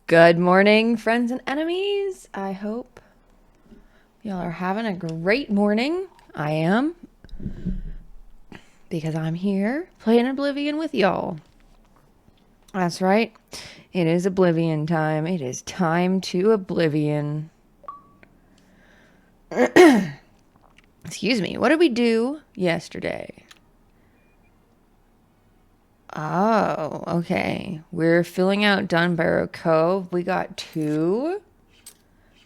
Good morning, friends and enemies. I hope y'all are having a great morning. I am, because I'm here playing Oblivion with y'all. That's right. It is Oblivion time. It is time to Oblivion. Excuse me. What did we do yesterday? Oh, okay. We're filling out Dunbarrow Cove. We got two.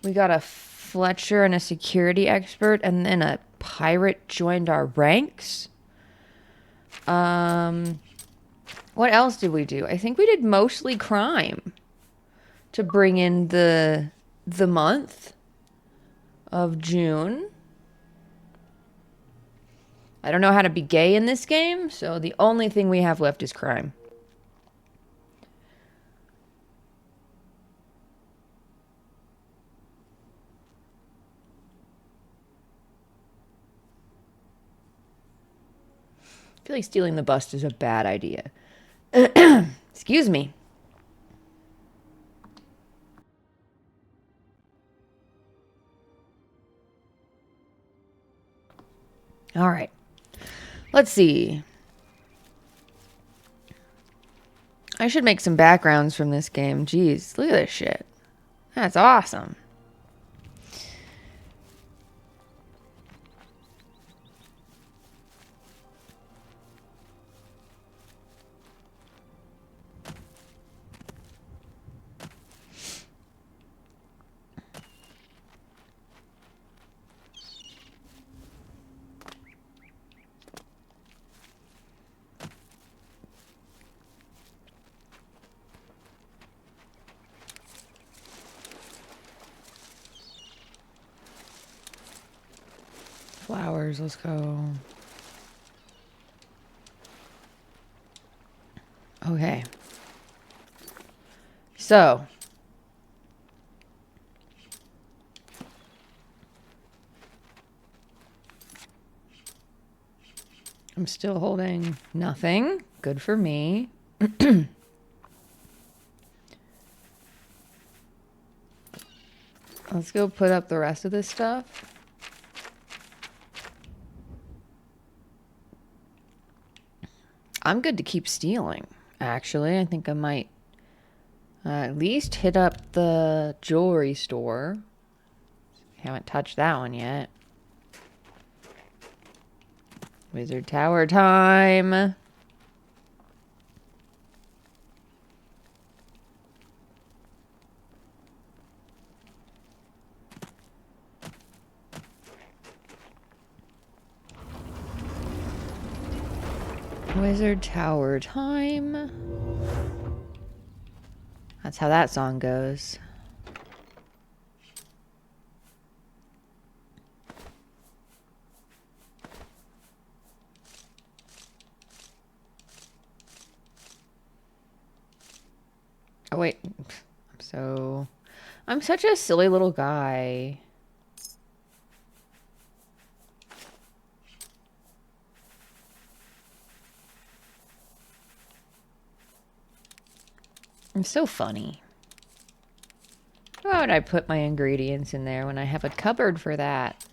We got a Fletcher and a security expert, and then a pirate joined our ranks. What else did we do? I think we did mostly crime to bring in the month of June. I don't know how to be gay in this game, so the only thing we have left is crime. I feel like stealing the bust is a bad idea. Excuse me. All right. Let's see. I should make some backgrounds from this game. Jeez, look at this shit. That's awesome. Flowers, let's go. Okay. So. I'm still holding nothing. Good for me. Let's go put up the rest of this stuff. I'm good to keep stealing, actually. I think I might at least hit up the jewelry store. Haven't touched that one yet. Wizard Tower time. Wizard Tower time. That's how that song goes. Oh, wait. I'm such a silly little guy. I'm so funny. Why would I put my ingredients in there when I have a cupboard for that?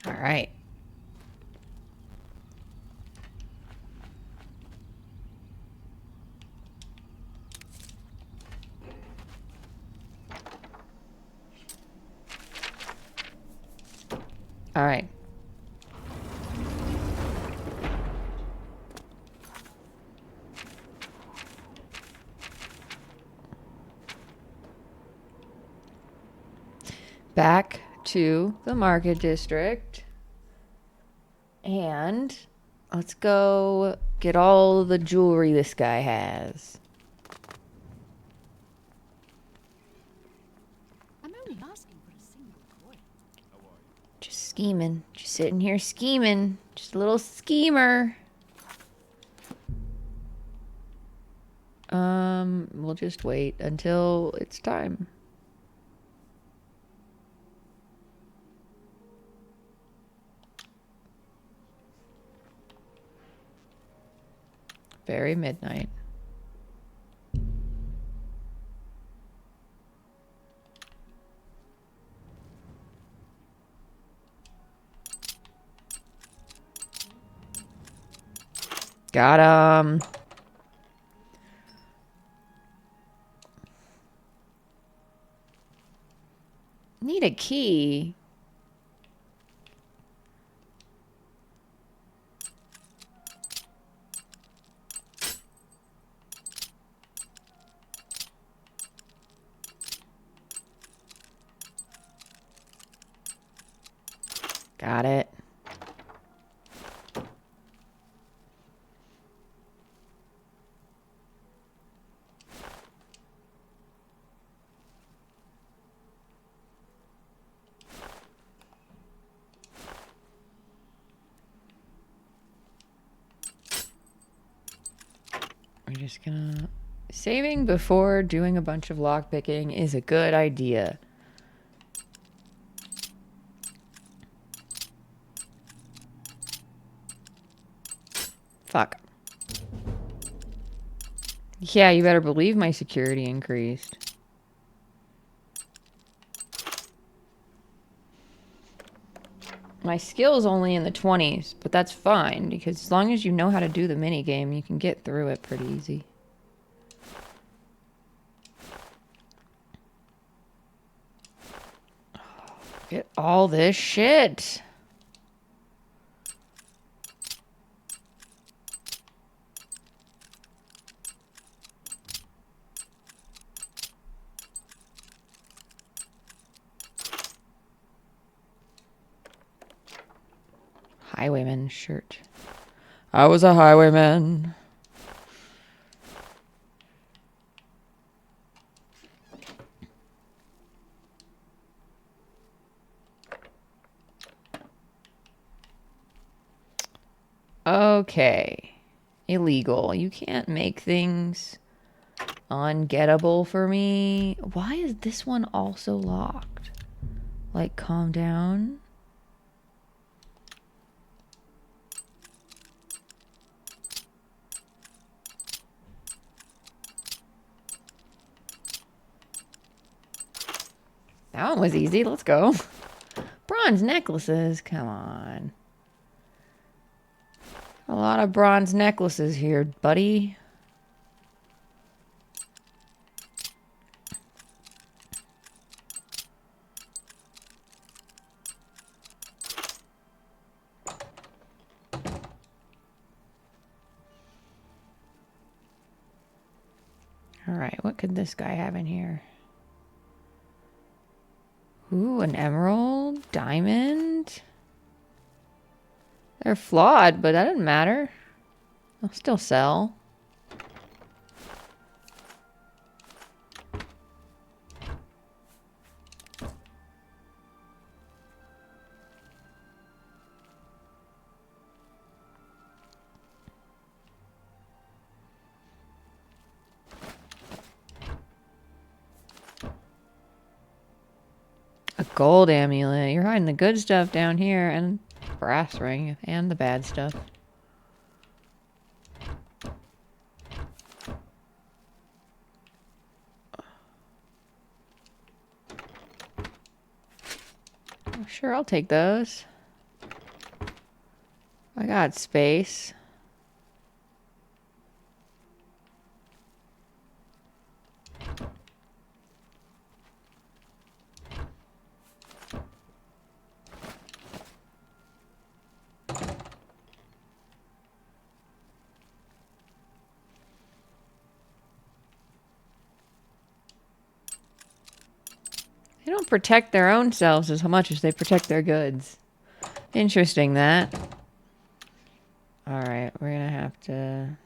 All right. All right. Back to the market district. And let's go get all the jewelry this guy has. I'm only asking for a single coin. Just scheming. Just sitting here scheming. Just a little schemer. We'll just wait until it's time. Very midnight. Got him. Need a key. Got it. We're just gonna... Saving before doing a bunch of lockpicking is a good idea. Fuck. Yeah, you better believe my security increased. My skill's only in the 20s, but that's fine, because as long as you know how to do the minigame, you can get through it pretty easy. Get all this shit. Highwayman shirt. I was a highwayman. Okay. Illegal. You can't make things ungettable for me. Why is this one also locked? Like, calm down. That one was easy. Let's go. Bronze necklaces. Come on. A lot of bronze necklaces here, buddy. All right, what could this guy have in here? Ooh, an emerald, diamond. They're flawed, but that doesn't matter. I'll still sell. A gold amulet. You're hiding the good stuff down here, and brass ring, and the bad stuff. Oh, sure, I'll take those. I got space. They don't protect their own selves as much as they protect their goods. Interesting, that. Alright, we're gonna have to...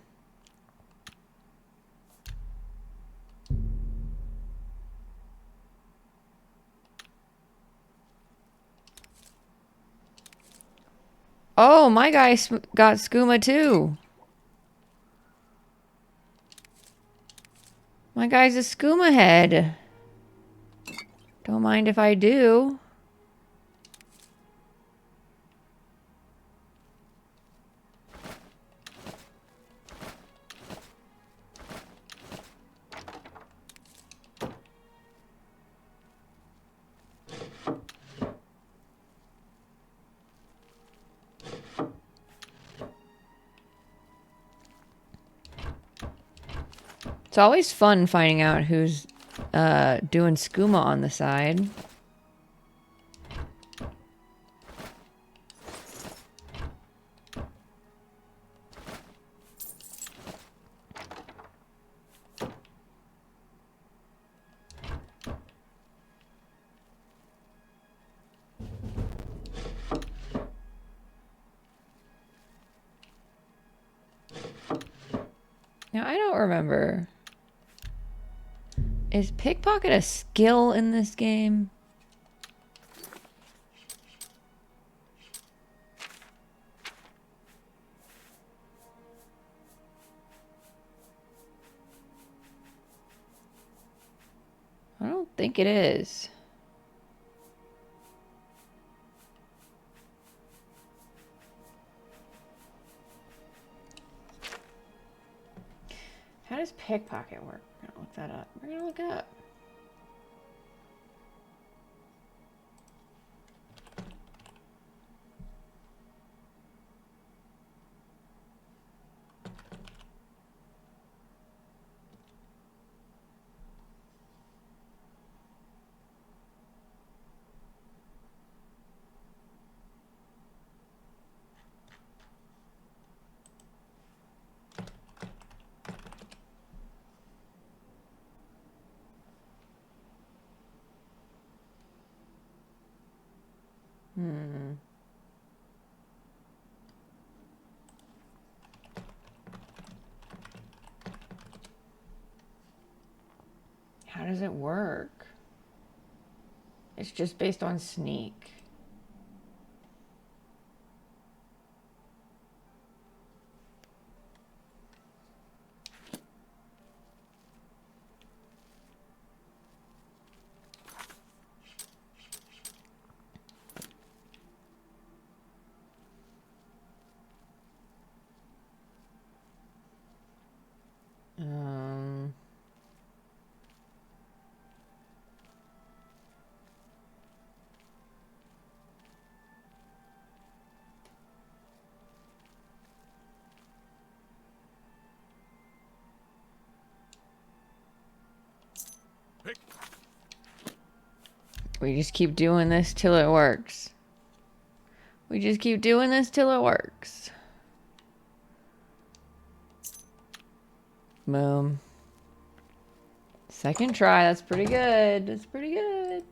Oh, my guy got skooma too. My guy's a skooma head. Don't mind if I do. It's always fun finding out who's doing skooma on the side. Now, I don't remember. Is pickpocket a skill in this game? I don't think it is. How does pickpocket work? We're gonna look that up. We're gonna look it up. How does it work? It's just based on sneak. We just keep doing this till it works. We just keep doing this till it works. Boom. Second try. That's pretty good. That's pretty good.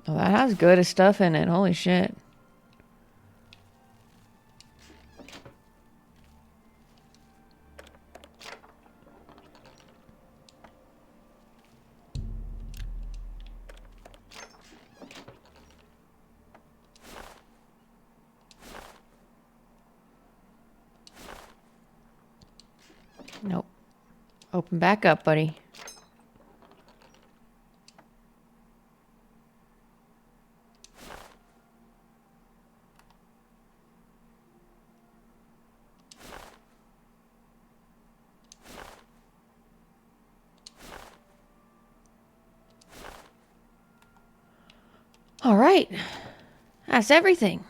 Oh, that has good stuff in it. Holy shit. Nope. Open back up, buddy. All right. That's everything.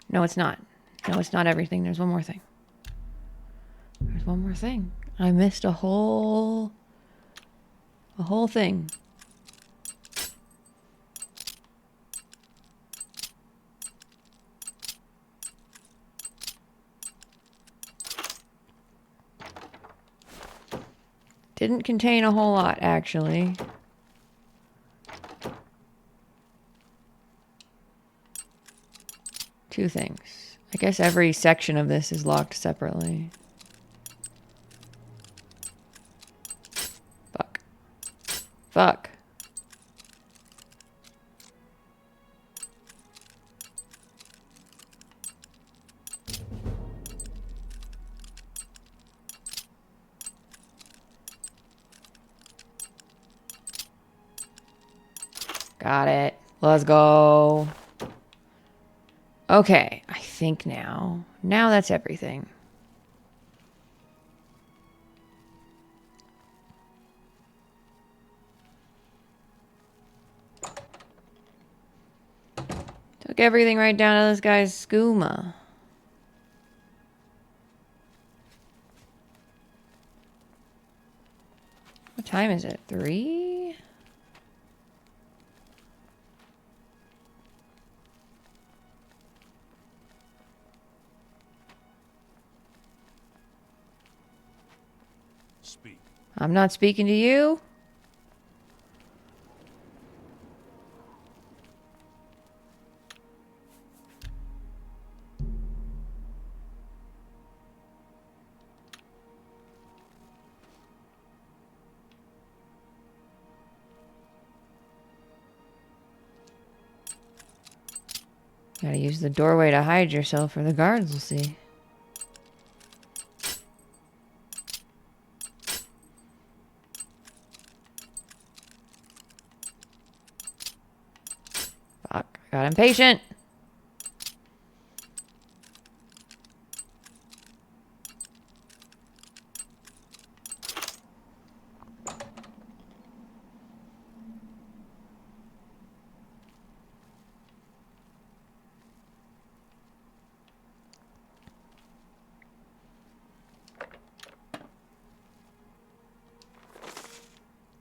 No, it's not. No, it's not everything. There's one more thing. There's one more thing. I missed a whole thing. Didn't contain a whole lot, actually. Two things. I guess every section of this is locked separately. Fuck. Fuck. Got it. Let's go. Okay, I think now. Now that's everything. Took everything right down to this guy's skooma. What time is it? 3? Speak. I'm not speaking to you. Gotta use the doorway to hide yourself or the guards will see. Fuck, I got impatient.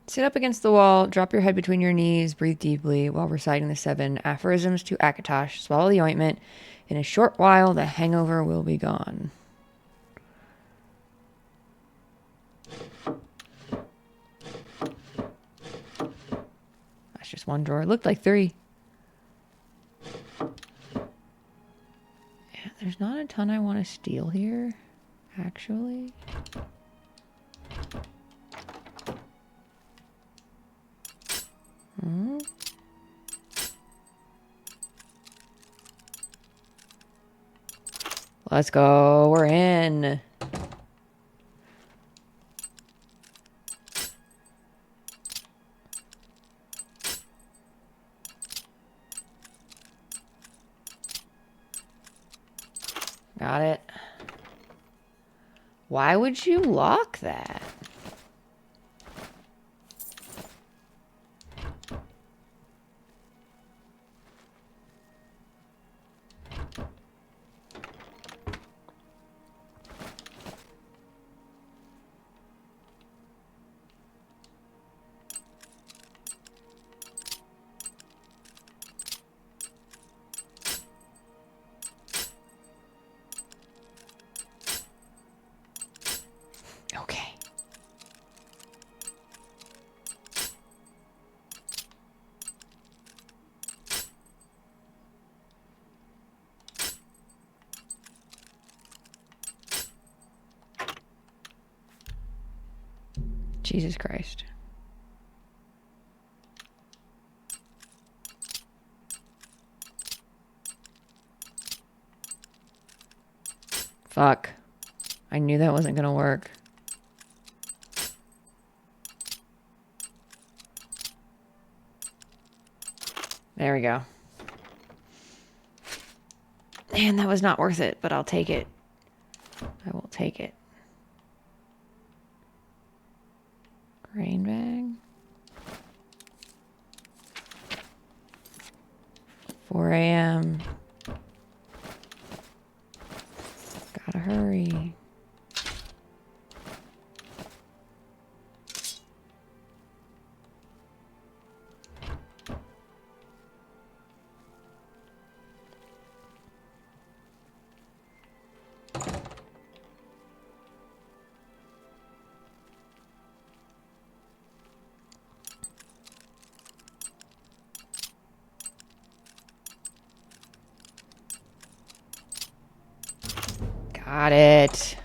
Sit up against the wall, drop your head between your knees, breathe deeply while reciting the 7 aphorisms to Akatosh. Swallow the ointment. In a short while, the hangover will be gone. That's just one drawer. It looked like 3. Yeah, there's not a ton I want to steal here, actually. Let's go. We're in. Got it. Why would you lock that? Okay. Jesus Christ. Fuck. I knew that wasn't gonna work. There we go. Man, that was not worth it, but I'll take it. I will take it. Grain bag. 4 a.m. Gotta hurry. Got it.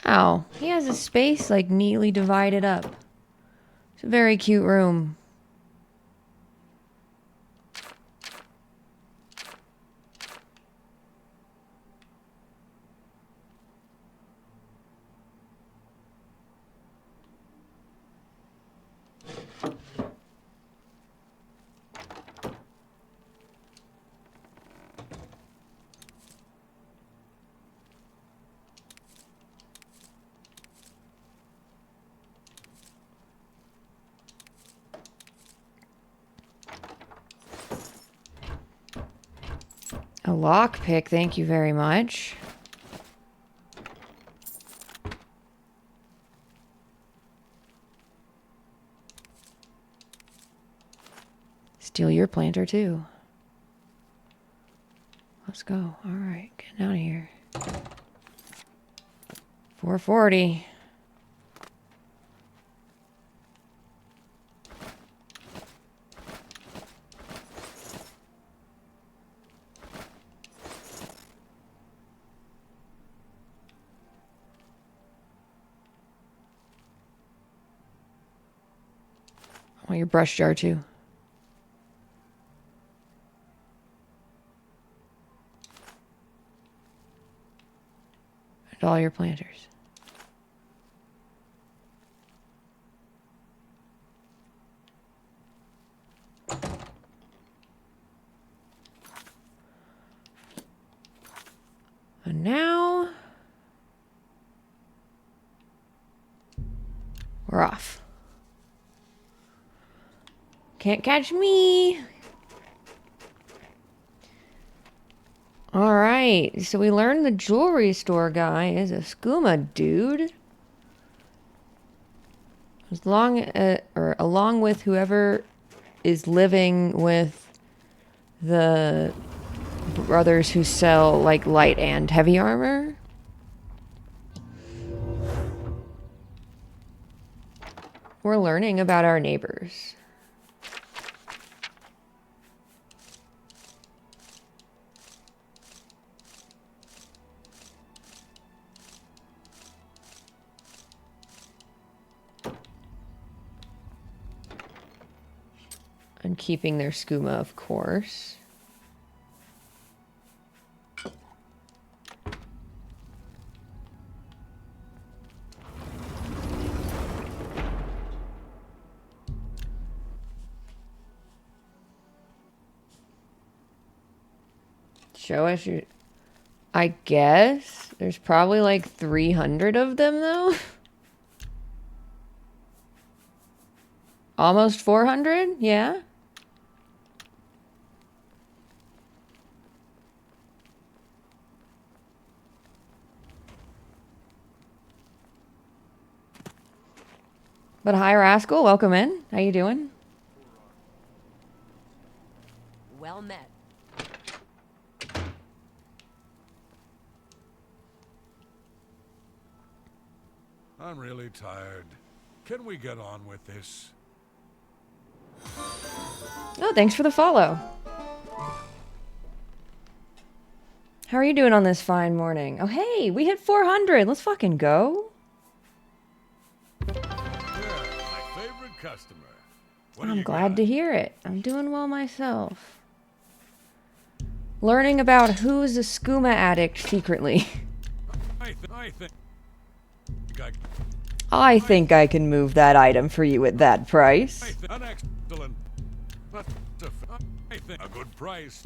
Wow, he has a space like neatly divided up. It's a very cute room. A lockpick, thank you very much. Steal your planter too. Let's go. All right, getting out of here. 440. I want your brush jar too. And all your planters. And now we're off. Can't catch me. All right, so we learned the jewelry store guy is a skooma dude. Along with whoever is living with the brothers who sell like light and heavy armor. We're learning about our neighbors. And keeping their skooma, of course. Show us your... I guess. There's probably like 300 of them, though. Almost 400? Yeah. But hi, Rascal. Welcome in. How you doing? Well met. I'm really tired. Can we get on with this? Oh, thanks for the follow. How are you doing on this fine morning? Oh, hey, we hit 400. Let's fucking go. Yeah, my favorite customer. What do I'm you glad got? to hear it. I'm doing well myself. Learning about who's a skooma addict secretly. I think I can move that item for you at that price. An excellent, a good price.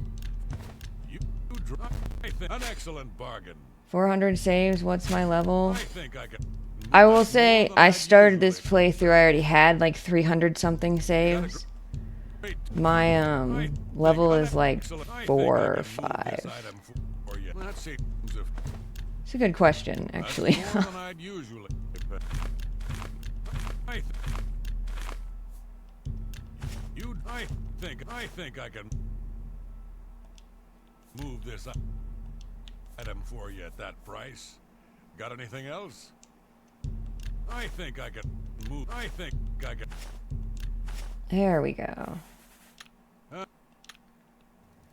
An excellent bargain. 400 saves. What's my level? I think I can. I will say I started this playthrough. I already had like 300 something saves. My level is like 4 or 5. It's a good question, actually. I think I can move this item for you at that price. Got anything else? I think I can move. I think I can. There we go.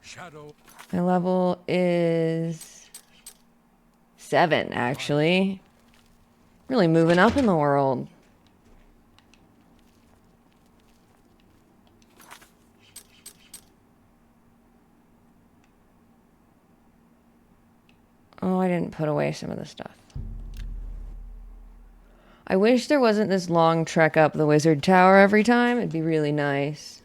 Shadow. My level is 7, actually. Really moving up in the world. Oh, I didn't put away some of the stuff. I wish there wasn't this long trek up the wizard tower every time. It'd be really nice.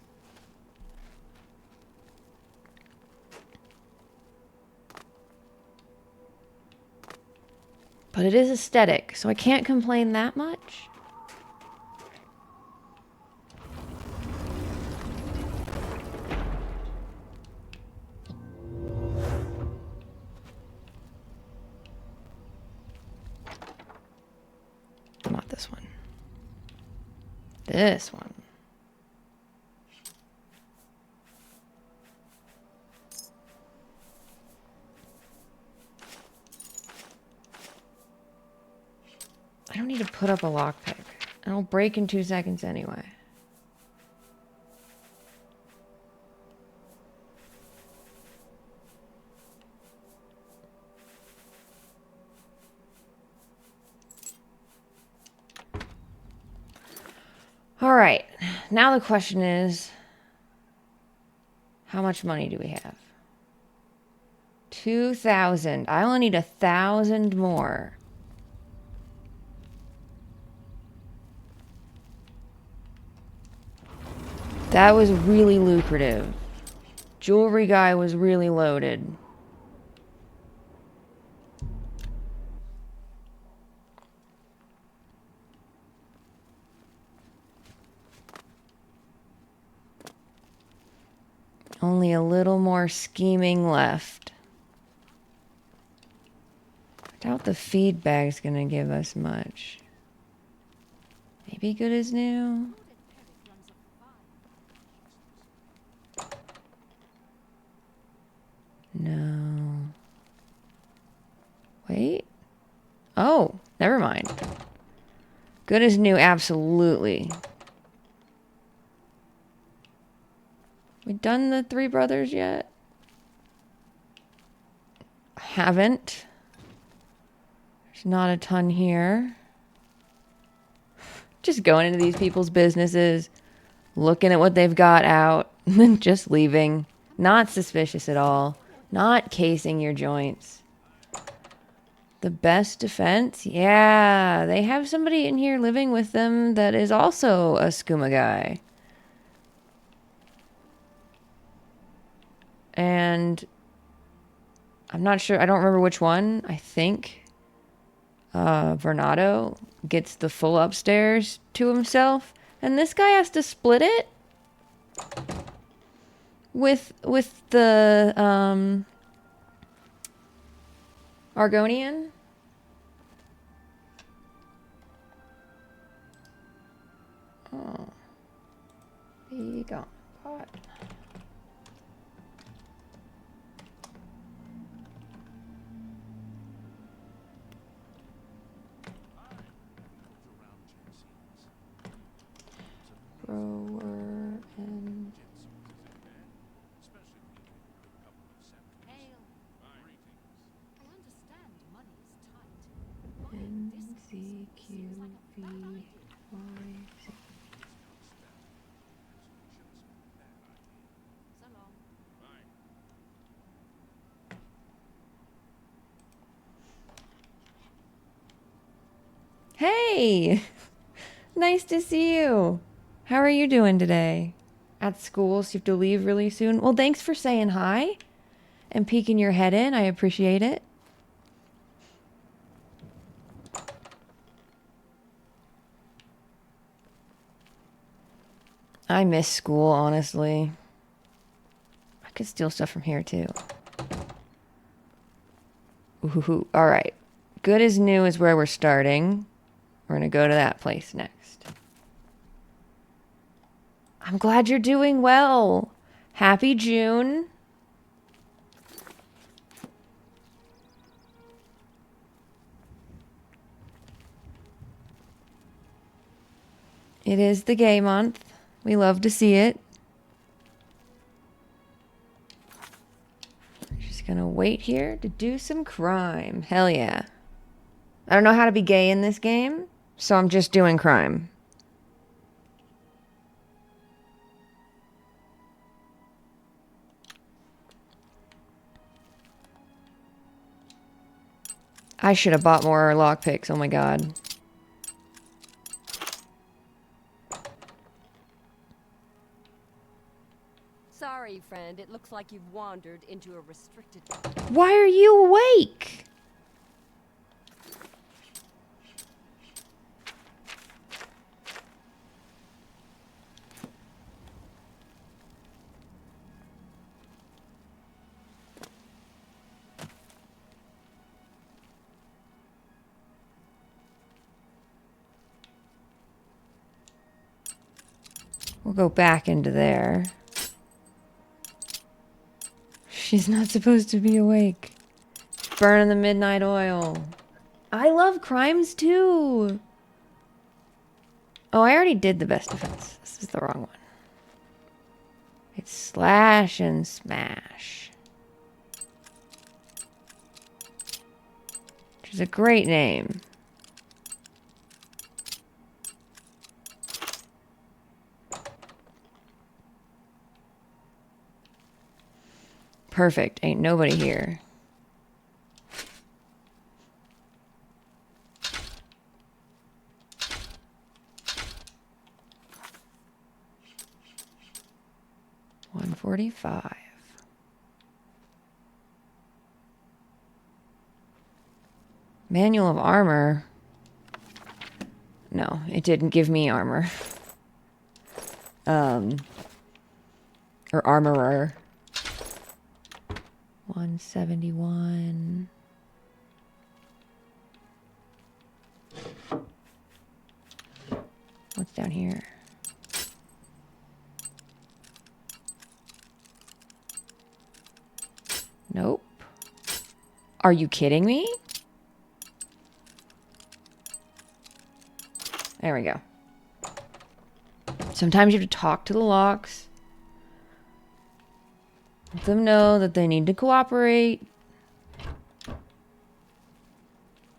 But it is aesthetic, so I can't complain that much. not this one. This one. I don't need to put up a lockpick. It'll break in 2 seconds anyway. All right. Now the question is, how much money do we have? 2,000. I only need 1,000 more. That was really lucrative. Jewelry guy was really loaded. Only a little more scheming left. I doubt the feed bag's gonna give us much. Maybe good as new. No. Wait. Oh, never mind. Good as new, absolutely. We done the Three Brothers yet? Haven't. There's not a ton here. Just going into these people's businesses, looking at what they've got out, and then just leaving. Not suspicious at all. Not casing your joints. The best defense? Yeah, they have somebody in here living with them that is also a skooma guy. And I'm not sure, I don't remember which one. I think Vernado gets the full upstairs to himself. And this guy has to split it with the Argonian. Oh. Be gone. Pot. Grower and NCQVY. Hey! Nice to see you. How are you doing today? At school, so you have to leave really soon? Well, thanks for saying hi and peeking your head in. I appreciate it. I miss school, honestly. I could steal stuff from here, too. Ooh, all right. Good as new is where we're starting. We're going to go to that place next. I'm glad you're doing well. Happy June. It is the gay month. We love to see it. We're just gonna wait here to do some crime. Hell yeah. I don't know how to be gay in this game, so I'm just doing crime. I should have bought more lockpicks, oh my god. Sorry, friend. It looks like you've wandered into a restricted... Why are you awake? We'll go back into there. She's not supposed to be awake. Burning the midnight oil. I love crimes too. Oh, I already did the best defense. This is the wrong one. It's slash and smash. Which is a great name. Perfect. Ain't nobody here. $145. Manual of armor. No, it didn't give me armor. Or armorer. 171. What's down here? Nope. Are you kidding me? There we go. Sometimes you have to talk to the locks. Let them know that they need to cooperate.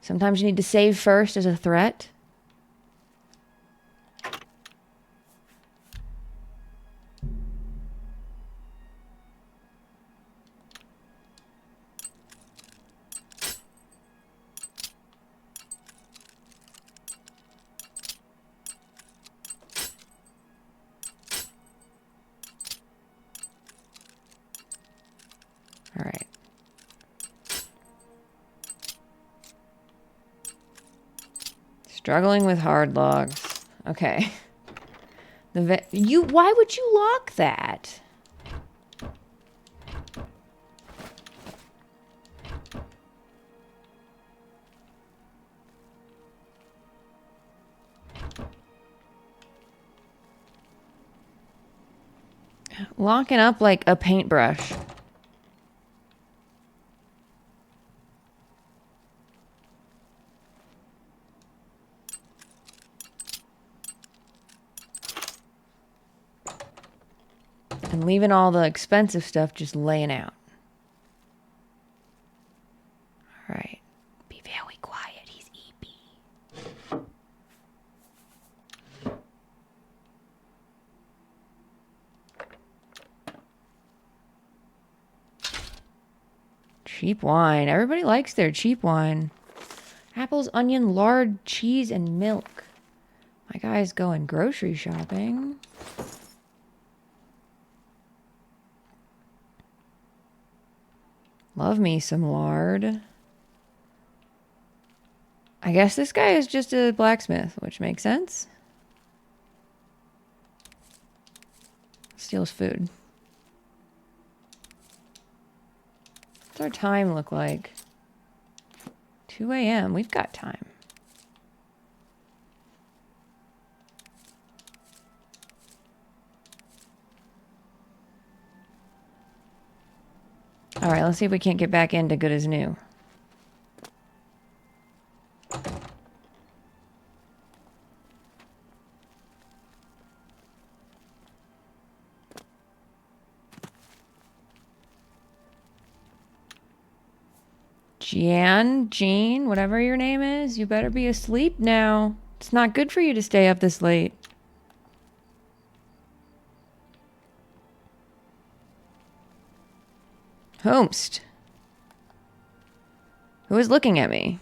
Sometimes you need to save first as a threat. All right. Struggling with hard logs. Okay. Why would you lock that? Locking up like a paintbrush. And leaving all the expensive stuff just laying out. All right. Be very quiet. He's EP. Cheap wine. Everybody likes their cheap wine. Apples, onion, lard, cheese, and milk. My guy's going grocery shopping. Love me some lard. I guess this guy is just a blacksmith, which makes sense. Steals food. What's our time look like? 2 a.m. We've got time. All right, let's see if we can't get back into good as new. Jean, whatever your name is, you better be asleep now. It's not good for you to stay up this late. Homst. Who is looking at me?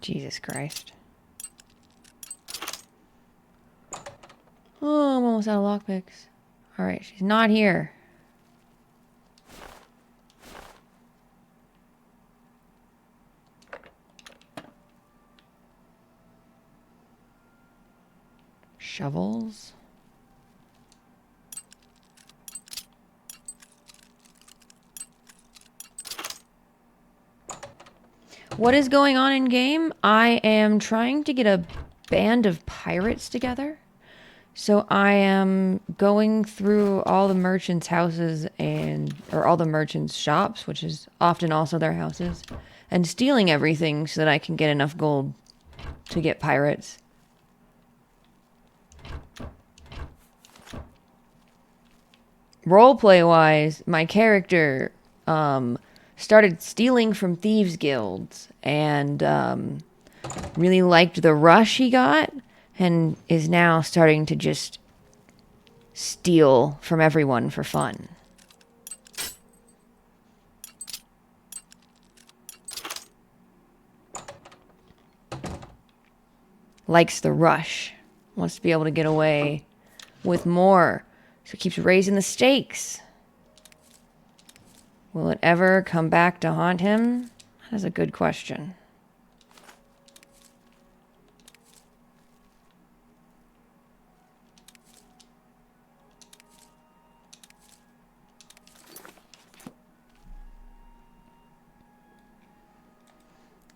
Jesus Christ. almost out of lockpicks. Alright, she's not here. Shovels. What is going on in game? I am trying to get a band of pirates together. So I am going through all the merchants' houses or all the merchants' shops, which is often also their houses, and stealing everything so that I can get enough gold to get pirates. Roleplay-wise, my character started stealing from thieves' guilds and really liked the rush he got and is now starting to just steal from everyone for fun. Likes the rush. Wants to be able to get away with more. So keeps raising the stakes. Will it ever come back to haunt him? That's a good question.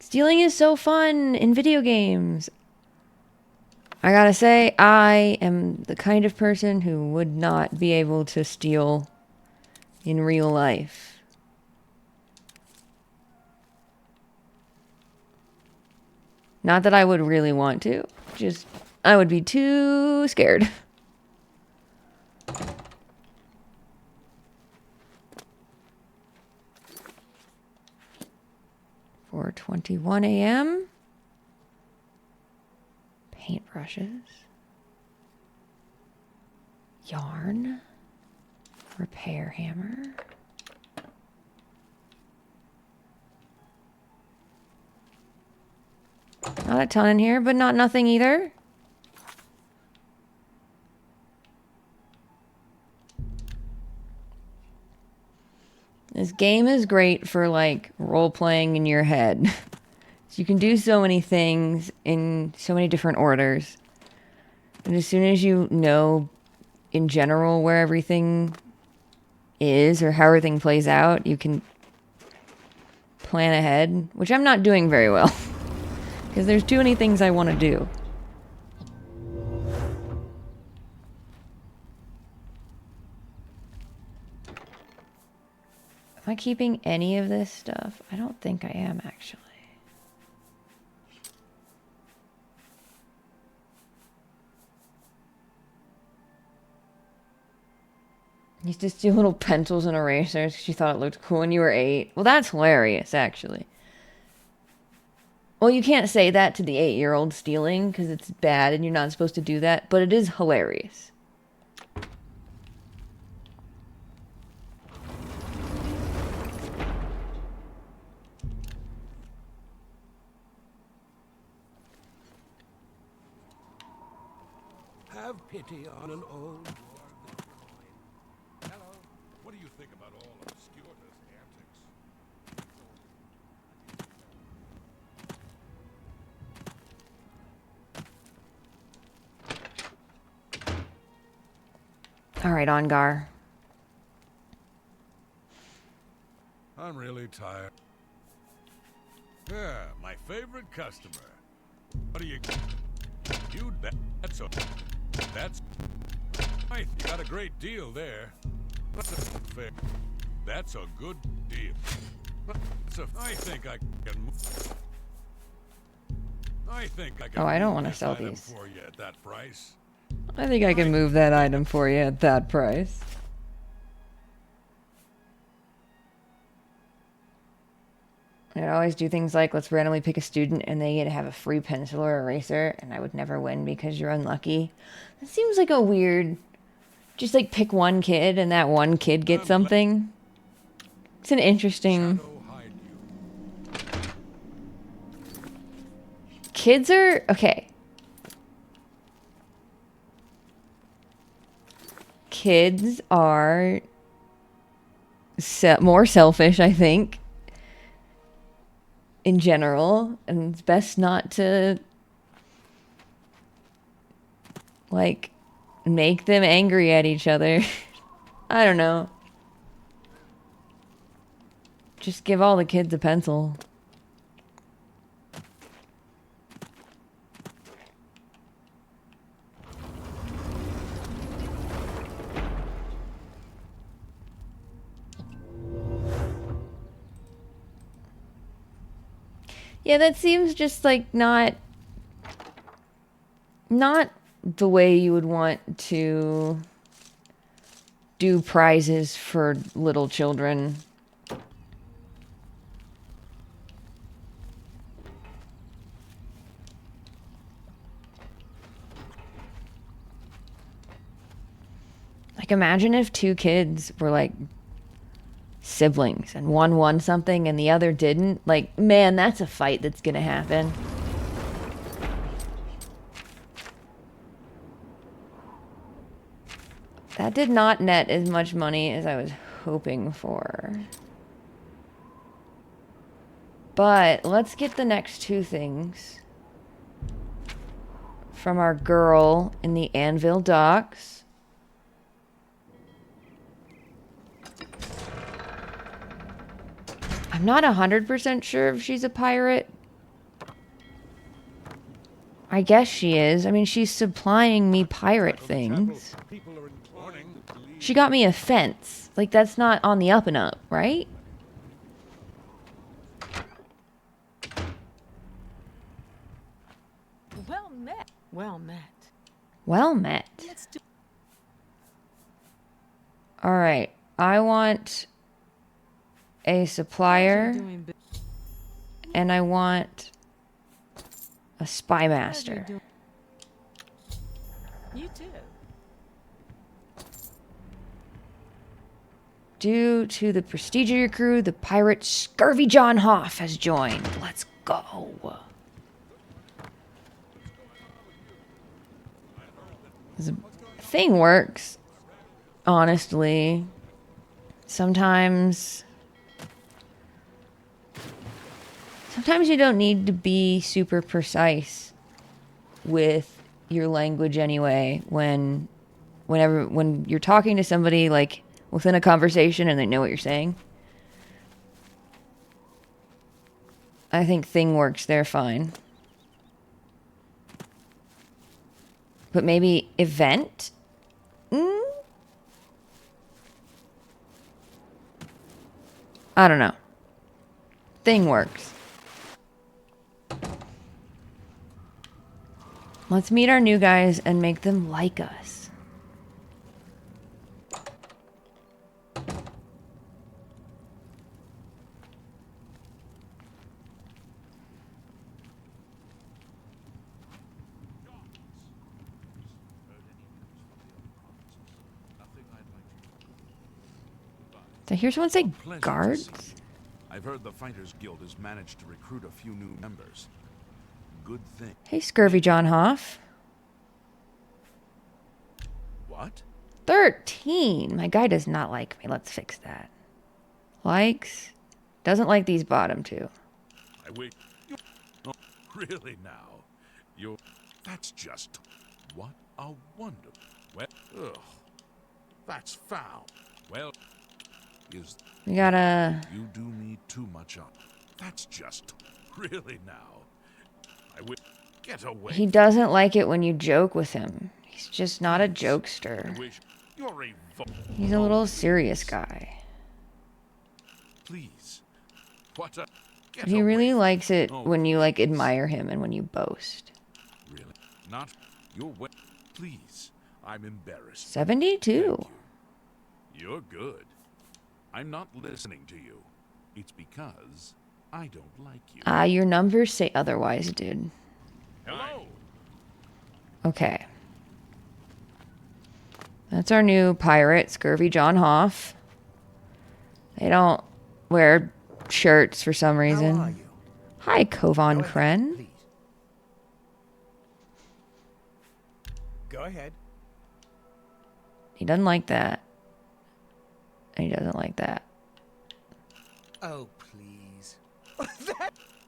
Stealing is so fun in video games. I gotta say, I am the kind of person who would not be able to steal in real life. Not that I would really want to, just I would be too scared. 4:21 a.m. Paintbrushes. Yarn. Repair hammer. Not a ton in here, but not nothing either. This game is great for like role-playing in your head. So you can do so many things in so many different orders. And as soon as you know in general where everything is or how everything plays out, you can plan ahead, which I'm not doing very well. Because there's too many things I want to do. Am I keeping any of this stuff? I don't think I am, actually. You used to steal little pencils and erasers because you thought it looked cool when you were 8. Well, that's hilarious, actually. Well, you can't say that to the 8-year-old stealing because it's bad and you're not supposed to do that, but it is hilarious. Have pity on an old dwarf. Hello. What do you think about all Obscura's antics? All right, Ongar. I'm really tired. Yeah, my favorite customer. What do you... That's... You got a great deal there. That's a good deal. I think I can move... Oh, I don't want to sell these. For you at that price. I think I can move that item for you at that price. I'd always do things like, let's randomly pick a student and they get to have a free pencil or eraser, and I would never win because you're unlucky. That seems like a weird... Just like pick one kid and that one kid gets something. It's an interesting... Kids are... Okay. kids are more selfish, I think, in general, and it's best not to like make them angry at each other. I don't know. Just give all the kids a pencil. Yeah, that seems just like not the way you would want to do prizes for little children. Like, imagine if two kids were like siblings and one won something and the other didn't. Like, man, that's a fight that's gonna happen. That did not net as much money as I was hoping for. But let's get the next two things from our girl in the Anvil Docks. I'm not 100% sure if she's a pirate. I guess she is. I mean, she's supplying me pirate things. She got me a fence. Like, that's not on the up and up, right? Well met. Well met. Well met. All right. I want a supplier, and I want a spy master. You too. Due to the prestige of your crew, the pirate Scurvy John Hoff has joined. Let's go. This thing works, honestly. Sometimes you don't need to be super precise with your language anyway when you're talking to somebody like within a conversation and they know what you're saying. I think thing works there fine. But maybe event? I don't know. Thing works. Let's meet our new guys and make them like us. Did I hear someone say guards? I've heard the Fighters Guild has managed to recruit a few new members. Good thing. Hey, Scurvy John Hoff. What? 13. My guy does not like me. Let's fix that. Likes. Doesn't like these bottom two. I wait. Oh, really now? That's just... What a wonder. Well, ugh. That's foul. Well, We gotta... You do me too much up. That's just... Really now? I will... Get away. He doesn't like it when you joke with him. He's just not a jokester. You're a... He's a little serious guy. Please. What a... But he really likes it when you, like, admire him and when you boast. Really? Not your way. Please. I'm embarrassed. 72. You're good. I'm not listening to you. It's because I don't like you. Your numbers say otherwise, dude. Hello. Okay. That's our new pirate, Scurvy John Hoff. They don't wear shirts for some reason. How are you? Hi, Kovan Go ahead, Kren. please. Go ahead. He doesn't like that. And he doesn't like that. Oh, please.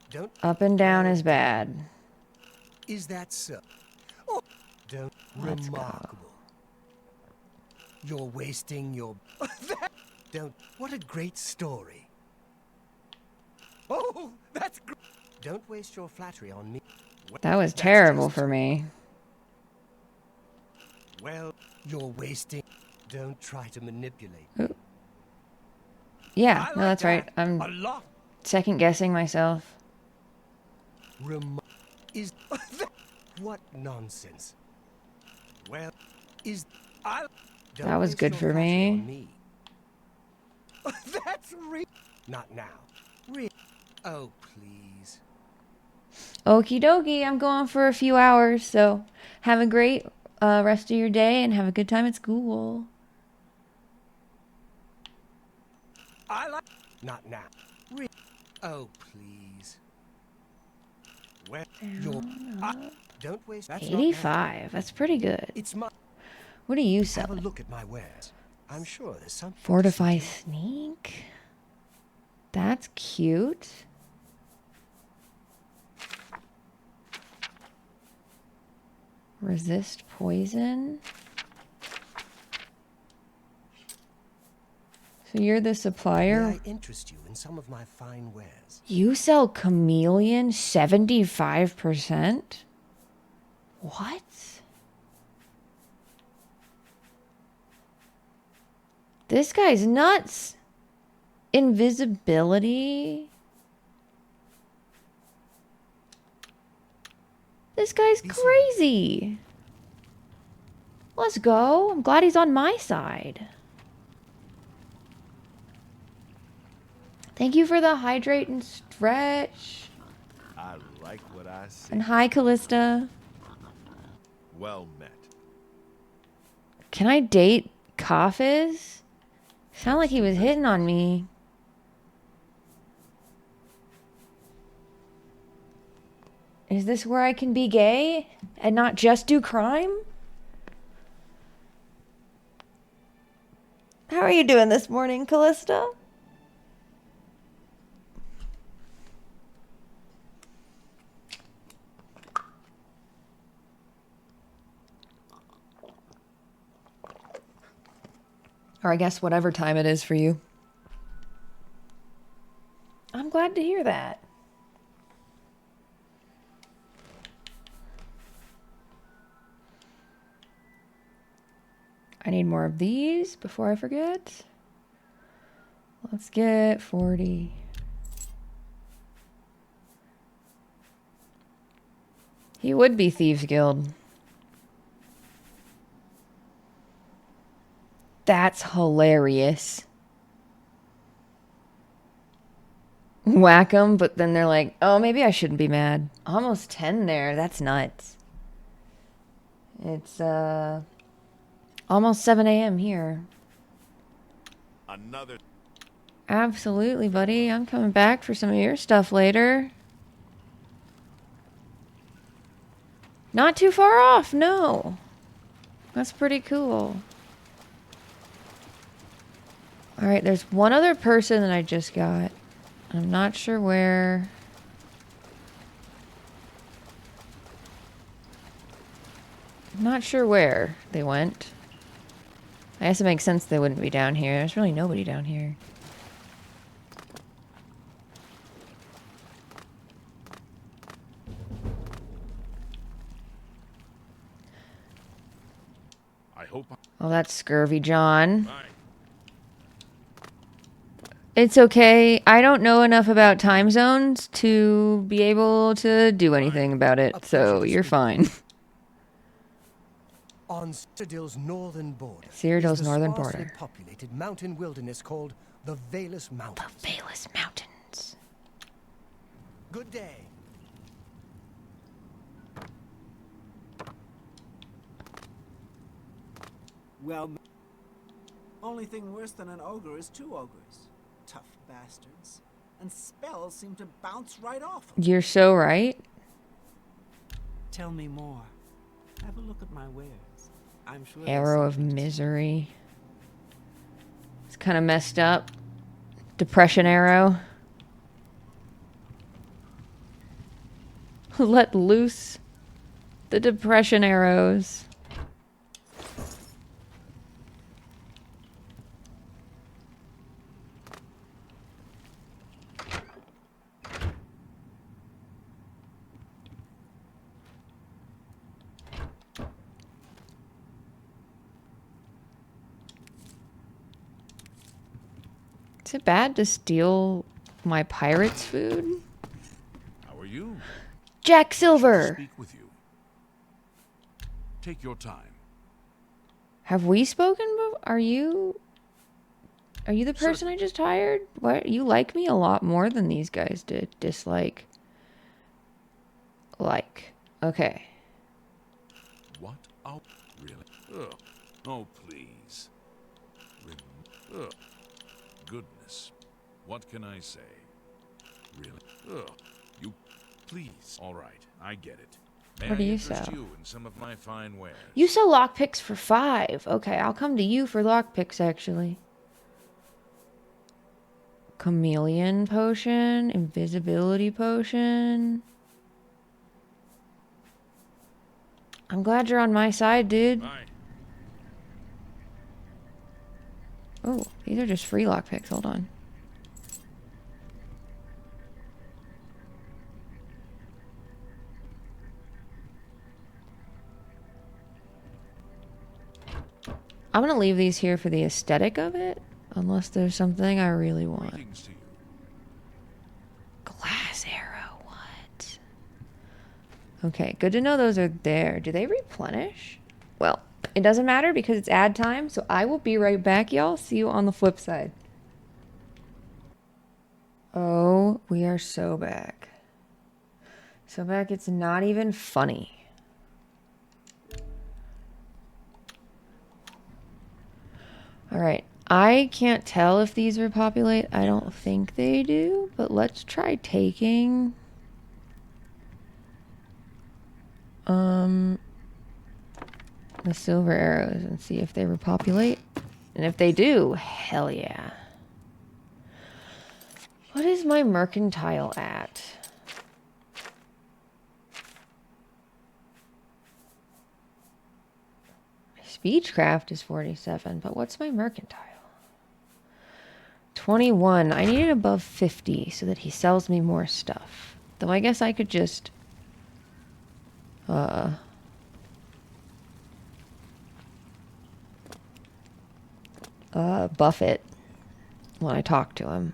Don't. Up and down is bad. Is that so? Oh, don't. Let's go. Remarkable. You're wasting your. Don't. What a great story. Oh, that's great. Don't waste your flattery on me. That was That's terrible just- for me. Well, you're wasting. Don't try to manipulate. Yeah, I no, like that's right. that. I'm A lot. second guessing myself. Is what nonsense? Well, is I. Don't That was waste good your for flattery me. on me. That's not now. Oh, please. Okie dokie, I'm going for a few hours, so have a great rest of your day and have a good time at school. I like. Not now. Oh, please. Well, you're. Don't waste. That's not now. 85, that's pretty good. It's my. What are you Have a selling? look at my wares. I'm sure there's something. to Fortify see. sneak? That's cute. Resist poison. So you're the May supplier? I interest you in some of my fine wares? You sell chameleon 75%? What? This guy's nuts. Invisibility. This guy's crazy. Let's go. I'm glad he's on my side. Thank you for the hydrate and stretch. I like what I see. And hi, Callista. Well met. Can I date Kafis? Sound like he was hitting on me. Is this where I can be gay and not just do crime? How are you doing this morning, Callista? Or I guess whatever time it is for you. I'm glad to hear that. I need more of these before I forget. Let's get 40. He would be Thieves Guild. That's hilarious. Whack them, but then they're like, oh, maybe I shouldn't be mad. Almost 10 there. That's nuts. It's, almost 7 a.m. here. Another. Absolutely, buddy. I'm coming back for some of your stuff later. Not too far off, no. That's pretty cool. Alright, there's one other person that I just got. I'm not sure where. I'm not sure where they went. I guess it makes sense they wouldn't be down here. There's really nobody down here. I hope Oh, that's Scurvy John. I. It's okay. I don't know enough about time zones to be able to do anything about A it, pleasure so to you're speak fine. On Cyrodiil's northern border. Cyrodiil's is the northern sparsely border. populated mountain wilderness called the Valus Mountains. Valus Mountains. Good day. Well, only thing worse than an ogre is two ogres. Tough bastards. And spells seem to bounce right off 'em. You're so right. Tell me more. Have a look at my wares. I'm sure there's Arrow of something to- misery. It's kind of messed up. Depression arrow. Let loose the depression arrows. Is it bad to steal my pirate's food? How are you? Jack Silver! Speak with you. Take your time. Have we spoken before? Are you the person I just hired? What? You like me a lot more than these guys did. Dislike. Like. Okay. What? Oh, really? Ugh. Oh, please. Ugh. Goodness. What can I say? Really? Ugh. You, please. All right, I get it. May What do I you interest sell? you in some of my fine wares? You sell lockpicks for 5. Okay, I'll come to you for lockpicks, actually. Chameleon potion. Invisibility potion. I'm glad you're on my side, dude. Bye. Oh, these are just free lockpicks. Hold on. I'm gonna leave these here for the aesthetic of it, unless there's something I really want. Greetings to you. Glass arrow, what? Okay, good to know those are there. Do they replenish? Well, it doesn't matter because it's ad time, so I will be right back, y'all. See you on the flip side. Oh, we are so back. So back, it's not even funny. Alright, I can't tell if these repopulate. I don't think they do, but let's try taking... the silver arrows and see if they repopulate. And if they do, hell yeah. What is my mercantile at? My speechcraft is 47, but what's my mercantile? 21. I need it above 50 so that he sells me more stuff. Though I guess I could just... buff it when I talk to him.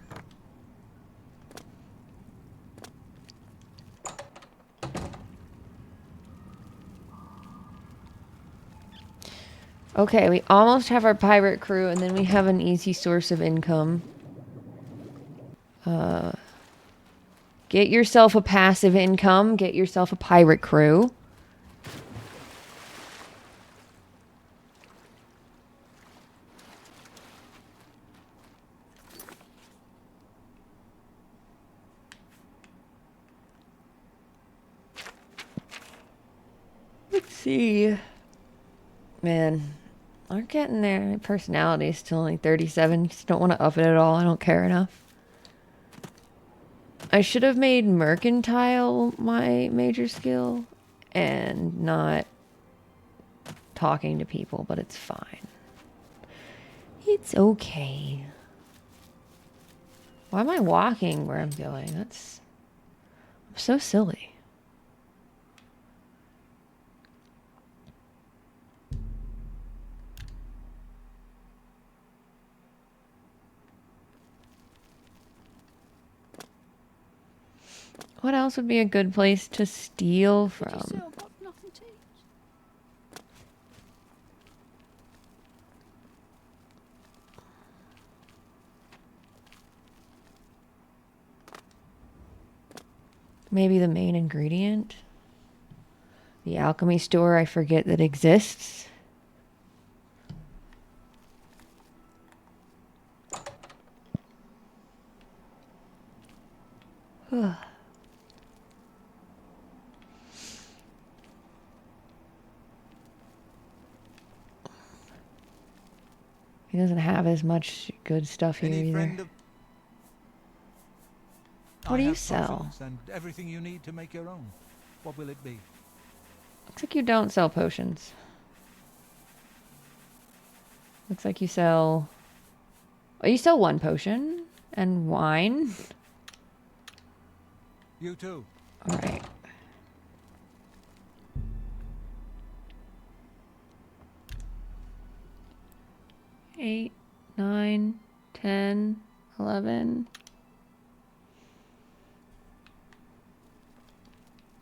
Okay, we almost have our pirate crew, and then we have an easy source of income. Get yourself a passive income. Get yourself a pirate crew. Let's see. Man, I'm getting there. My personality is still only 37. Just don't want to up it at all. I don't care enough. I should have made mercantile my major skill and not talking to people, but it's fine. It's okay. Why am I walking where I'm going? I'm so silly. What else would be a good place to steal from? Still got nothing to eat. Maybe the main ingredient? The alchemy store I forget that exists? He doesn't have as much good stuff here Any either. friend of... What do I you have sell? potions and everything you need to make your own. What will it be? Looks like you don't sell potions. Looks like you sell... Oh, you sell one potion and wine. You too. All right. Eight, 9, 10, 11.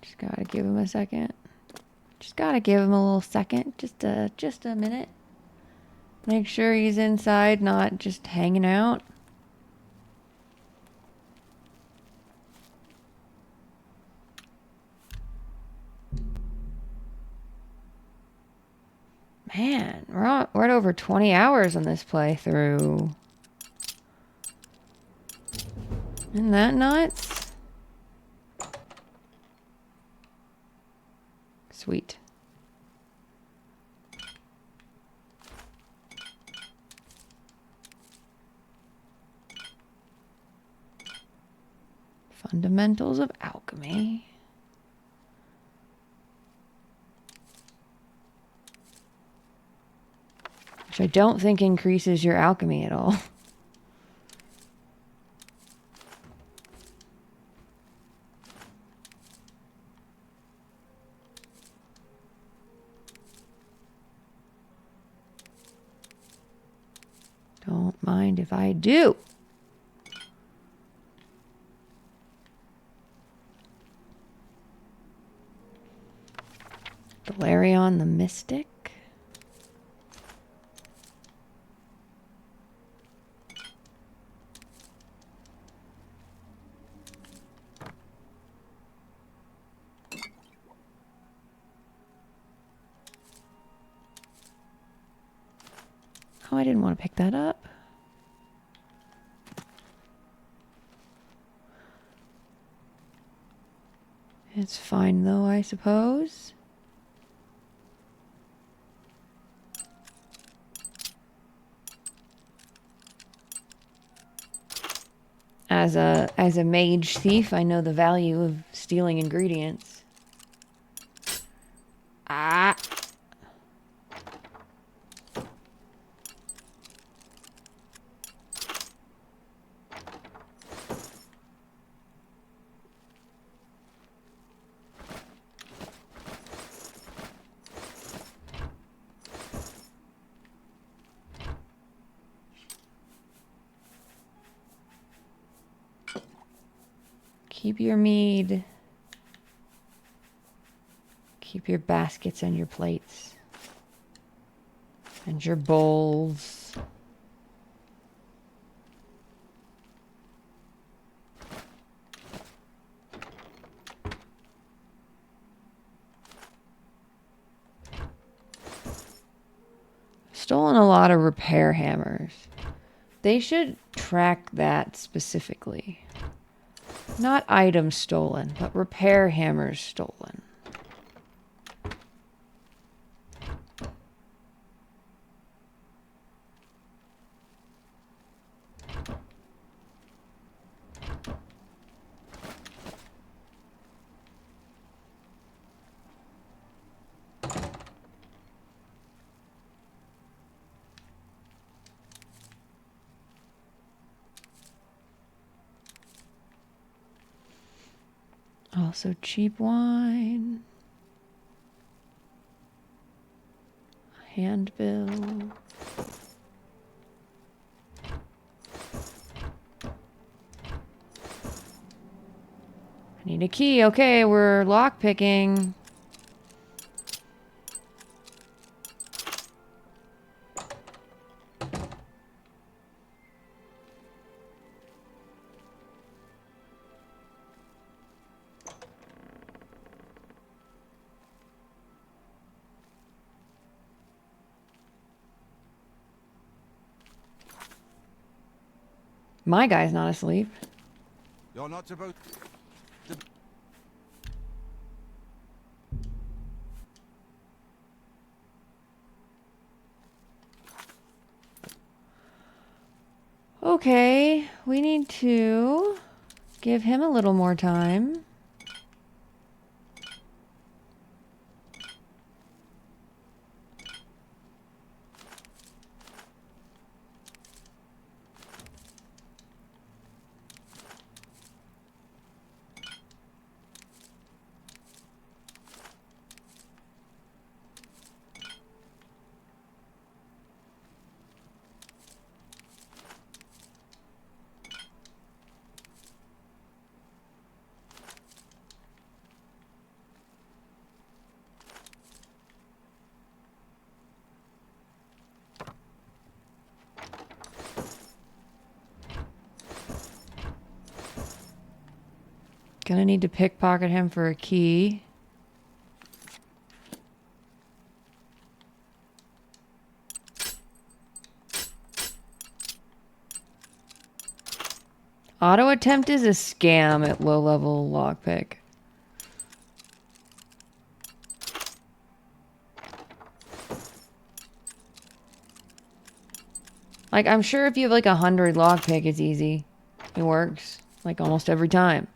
Just gotta give him a second. Just gotta give him a little second. Just a minute. Make sure he's inside, not just hanging out. Man, we're at over 20 hours on this playthrough. Isn't that nuts? Sweet. Fundamentals of alchemy. Which I don't think increases your alchemy at all. Don't mind if I do. Galarion the Mystic. Oh, I didn't want to pick that up. It's fine though, I suppose. As a mage thief, I know the value of stealing ingredients. Ah. Keep your mead. Keep your baskets and your plates. And your bowls. Stolen a lot of repair hammers. They should track that specifically. Not items stolen, but repair hammers stolen. Also cheap wine. Handbill. I need a key. Okay, we're lockpicking. My guy's not asleep. You're not supposed to... Okay, we need to give him a little more time. Gonna need to pickpocket him for a key. Auto attempt is a scam at low level lockpick. Like, I'm sure if you have like 100 lockpick, it's easy. It works like almost every time.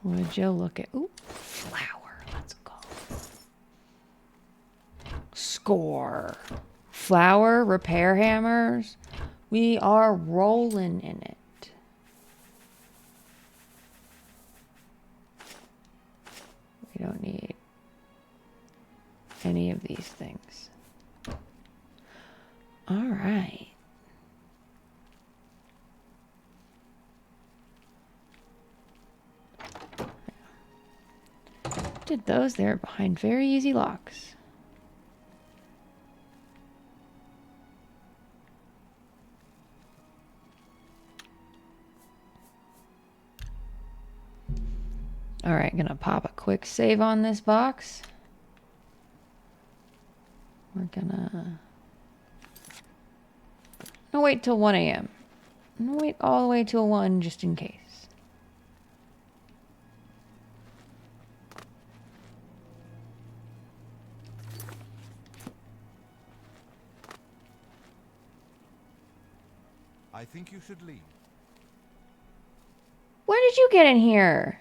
What did Joe look at? Ooh, flower. Let's go. Score. Flower, repair hammers. We are rolling in it. We don't need any of these things. All right. Did those there behind very easy locks. All right, gonna pop a quick save on this box. We're gonna wait till 1 a.m. I'm gonna wait all the way till 1 just in case. I think you should leave. When did you get in here?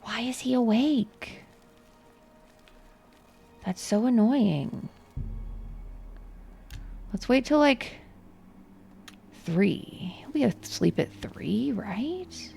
Why is he awake? That's so annoying. Let's wait till like 3. He'll be asleep at 3, right?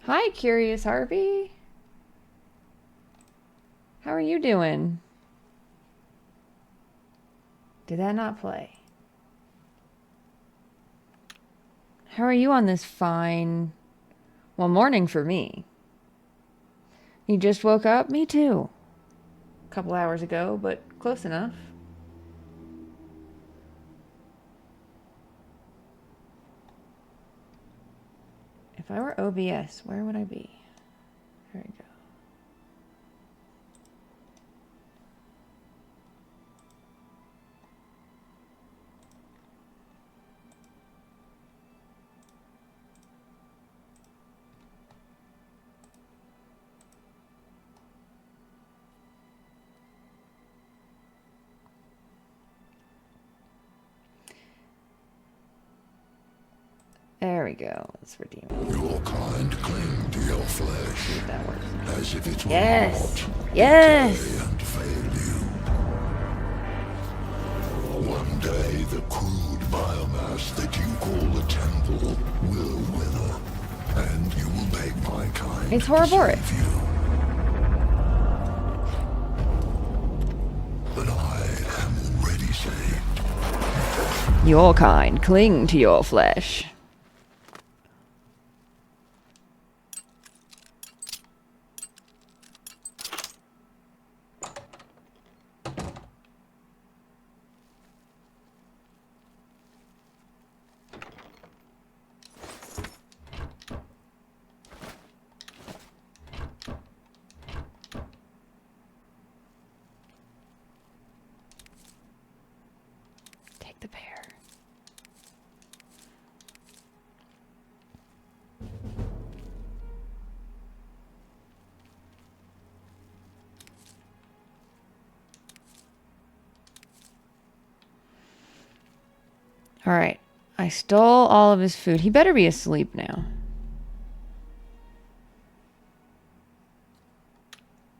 Hi, Curious Harpy. How are you doing? Did that not play? How are you on this fine, well, morning for me? You just woke up? Me too. A couple hours ago, but close enough. If I were OBS, where would I be? There we go. we go. Let's redeem it. Your kind cling to your See flesh, if that works. as if it will Yes! not Yes! decay and fail you. One day, the crude biomass that you call the temple will wither, and you will beg my kind It's to Ouroboros. save you. But I am already saved. Your kind cling to your flesh. Take the pear. All right. I stole all of his food. He better be asleep now.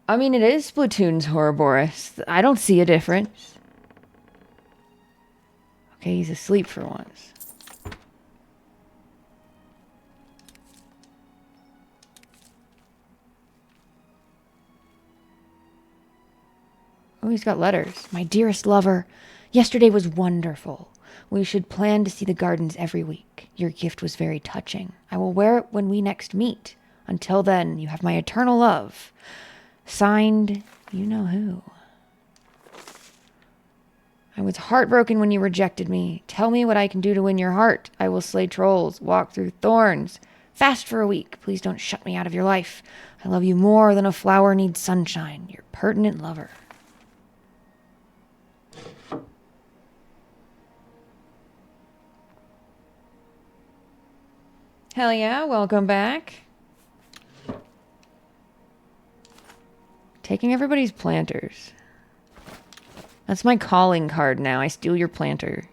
I mean, it is Splatoon's Ouroboros. I don't see a difference. Okay, he's asleep for once. Oh, he's got letters. My dearest lover, yesterday was wonderful. We should plan to see the gardens every week. Your gift was very touching. I will wear it when we next meet. Until then, you have my eternal love. Signed, you know who. I was heartbroken when you rejected me. Tell me what I can do to win your heart. I will slay trolls, walk through thorns. Fast for a week. Please don't shut me out of your life. I love you more than a flower needs sunshine. Your pertinent lover. Hell yeah, welcome back. Taking everybody's planters. That's my calling card now. I steal your planter.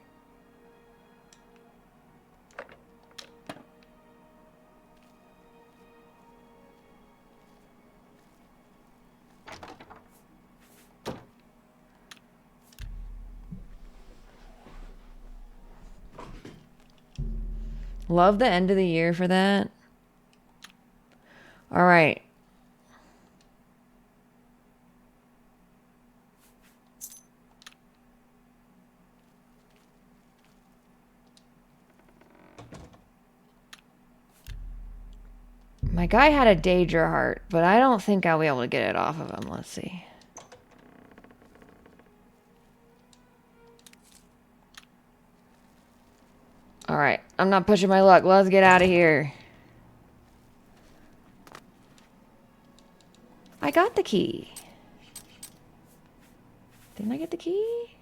Love the end of the year for that. All right. My guy had a Daedra heart, but I don't think I'll be able to get it off of him. Let's see. Alright, I'm not pushing my luck. Let's get out of here. I got the key. Didn't I get the key?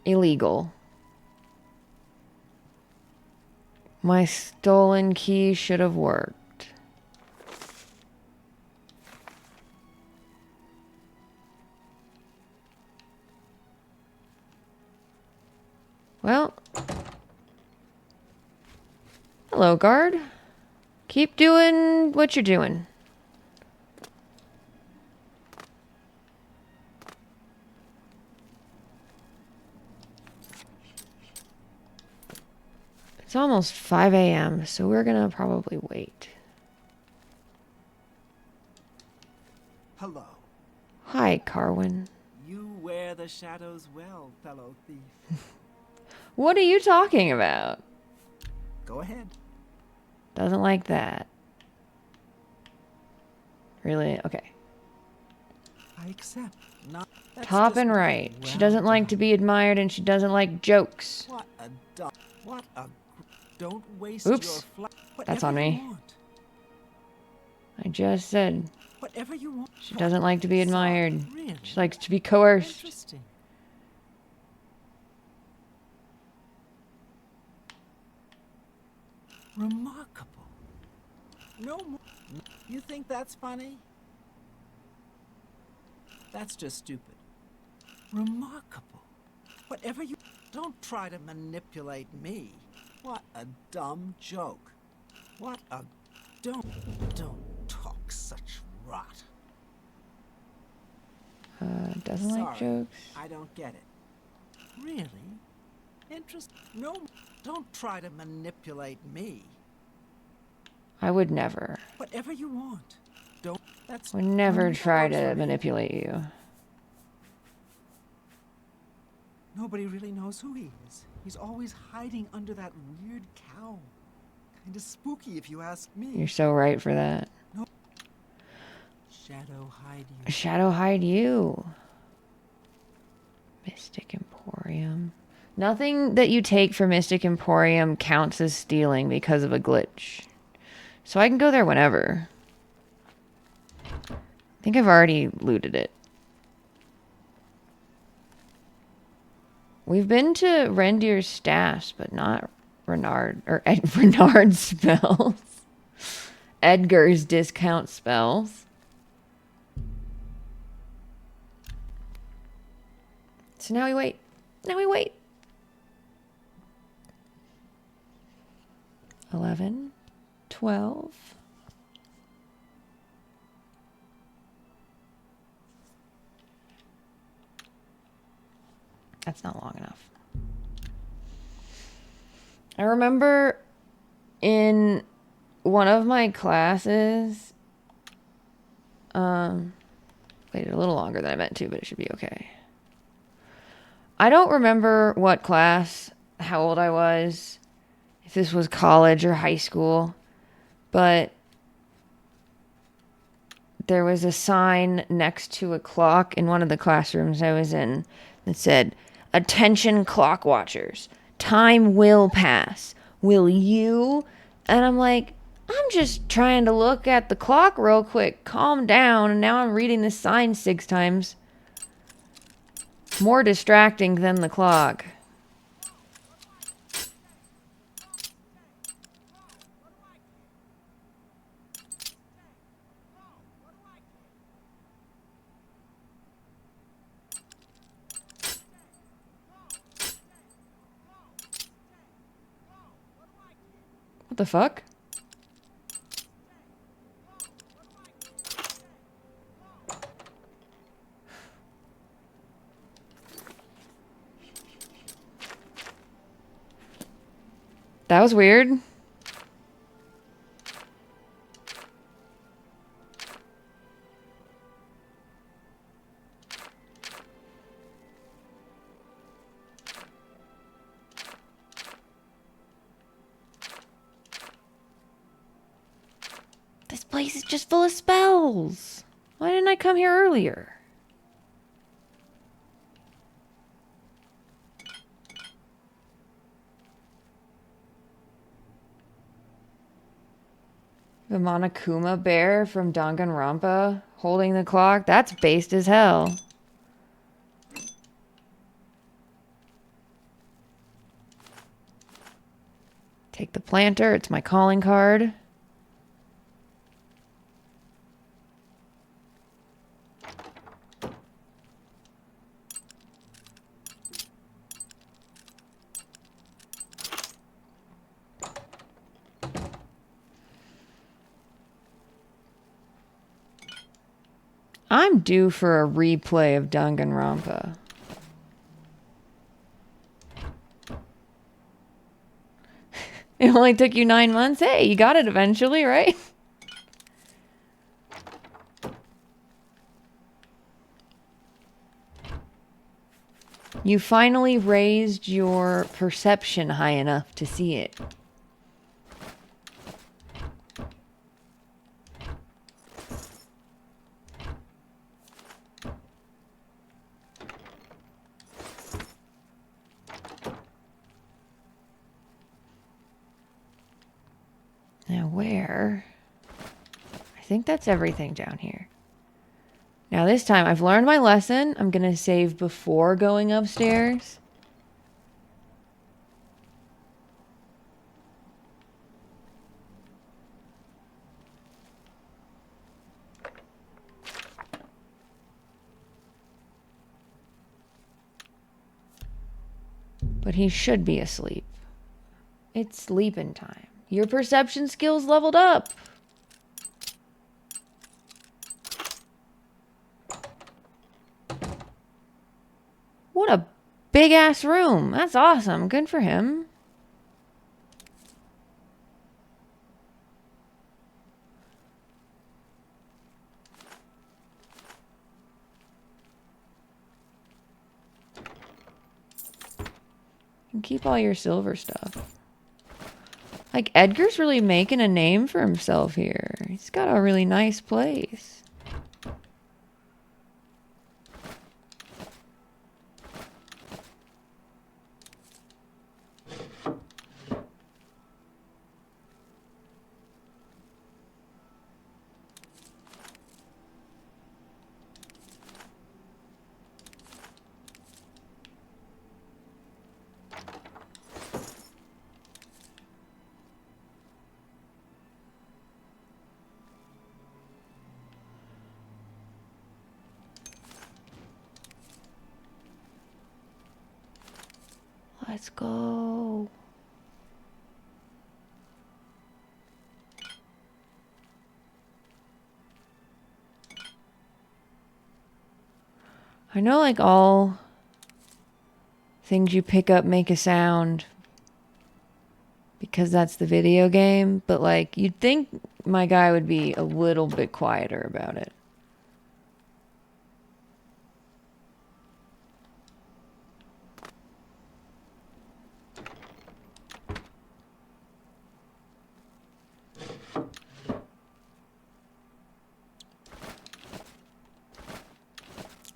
Illegal. My stolen key should have worked. Well. Hello, guard. Keep doing what you're doing. It's almost 5 a.m., so we're gonna probably wait. Hello. Hi, Carwin. You wear the shadows well, fellow thief. What are you talking about? Go ahead. Doesn't like that. Really? Okay. I accept. Not Top and right. She doesn't like to be admired and she doesn't like jokes. What a dog. What a. Don't waste Oops. your That's on me. Want. I just said Whatever you want. she doesn't like to be admired. Really? She likes to be coerced. Interesting. Remarkable. No more. You think that's funny? That's just stupid. Remarkable. Whatever you... Don't try to manipulate me. What a dumb joke. What a... Don't talk such rot. Doesn't like Sorry, jokes. I don't get it. Really? No, don't try to manipulate me. I would never. Whatever you want. Don't... That's... Would never that try works to for me. manipulate you. Nobody really knows who he is. He's always hiding under that weird cowl. Kinda spooky if you ask me. You're so right for that. No. Shadow hide you. Shadow hide you. Mystic Emporium. Nothing that you take from Mystic Emporium counts as stealing because of a glitch. So I can go there whenever. I think I've already looted it. We've been to Rendier's stash, but not Renard or Renard's spells. Edgar's discount spells. So now we wait. Now we wait. 11, 12. That's not long enough. I remember in one of my classes, waited a little longer than I meant to, but it should be okay. I don't remember what class, how old I was, if this was college or high school, but there was a sign next to a clock in one of the classrooms I was in that said, "Attention clock watchers, time will pass. Will you?" And I'm like, I'm just trying to look at the clock real quick. Calm down. And now I'm reading this sign 6 times. More distracting than the clock. What the fuck? That was weird. This place is just full of spells. Why didn't I come here earlier? The Monokuma bear from Danganronpa holding the clock. That's based as hell. Take the planter. It's my calling card. I'm due for a replay of Danganronpa. It only took you 9 months. Hey, you got it eventually, right? You finally raised your perception high enough to see it. Now where? I think that's everything down here. Now this time I've learned my lesson. I'm going to save before going upstairs. But he should be asleep. It's sleeping time. Your perception skills leveled up. What a big ass room. That's awesome. Good for him. And keep all your silver stuff. Like, Edgar's really making a name for himself here. He's got a really nice place. Let's go. I know, like, all things you pick up make a sound because that's the video game, but, like, you'd think my guy would be a little bit quieter about it.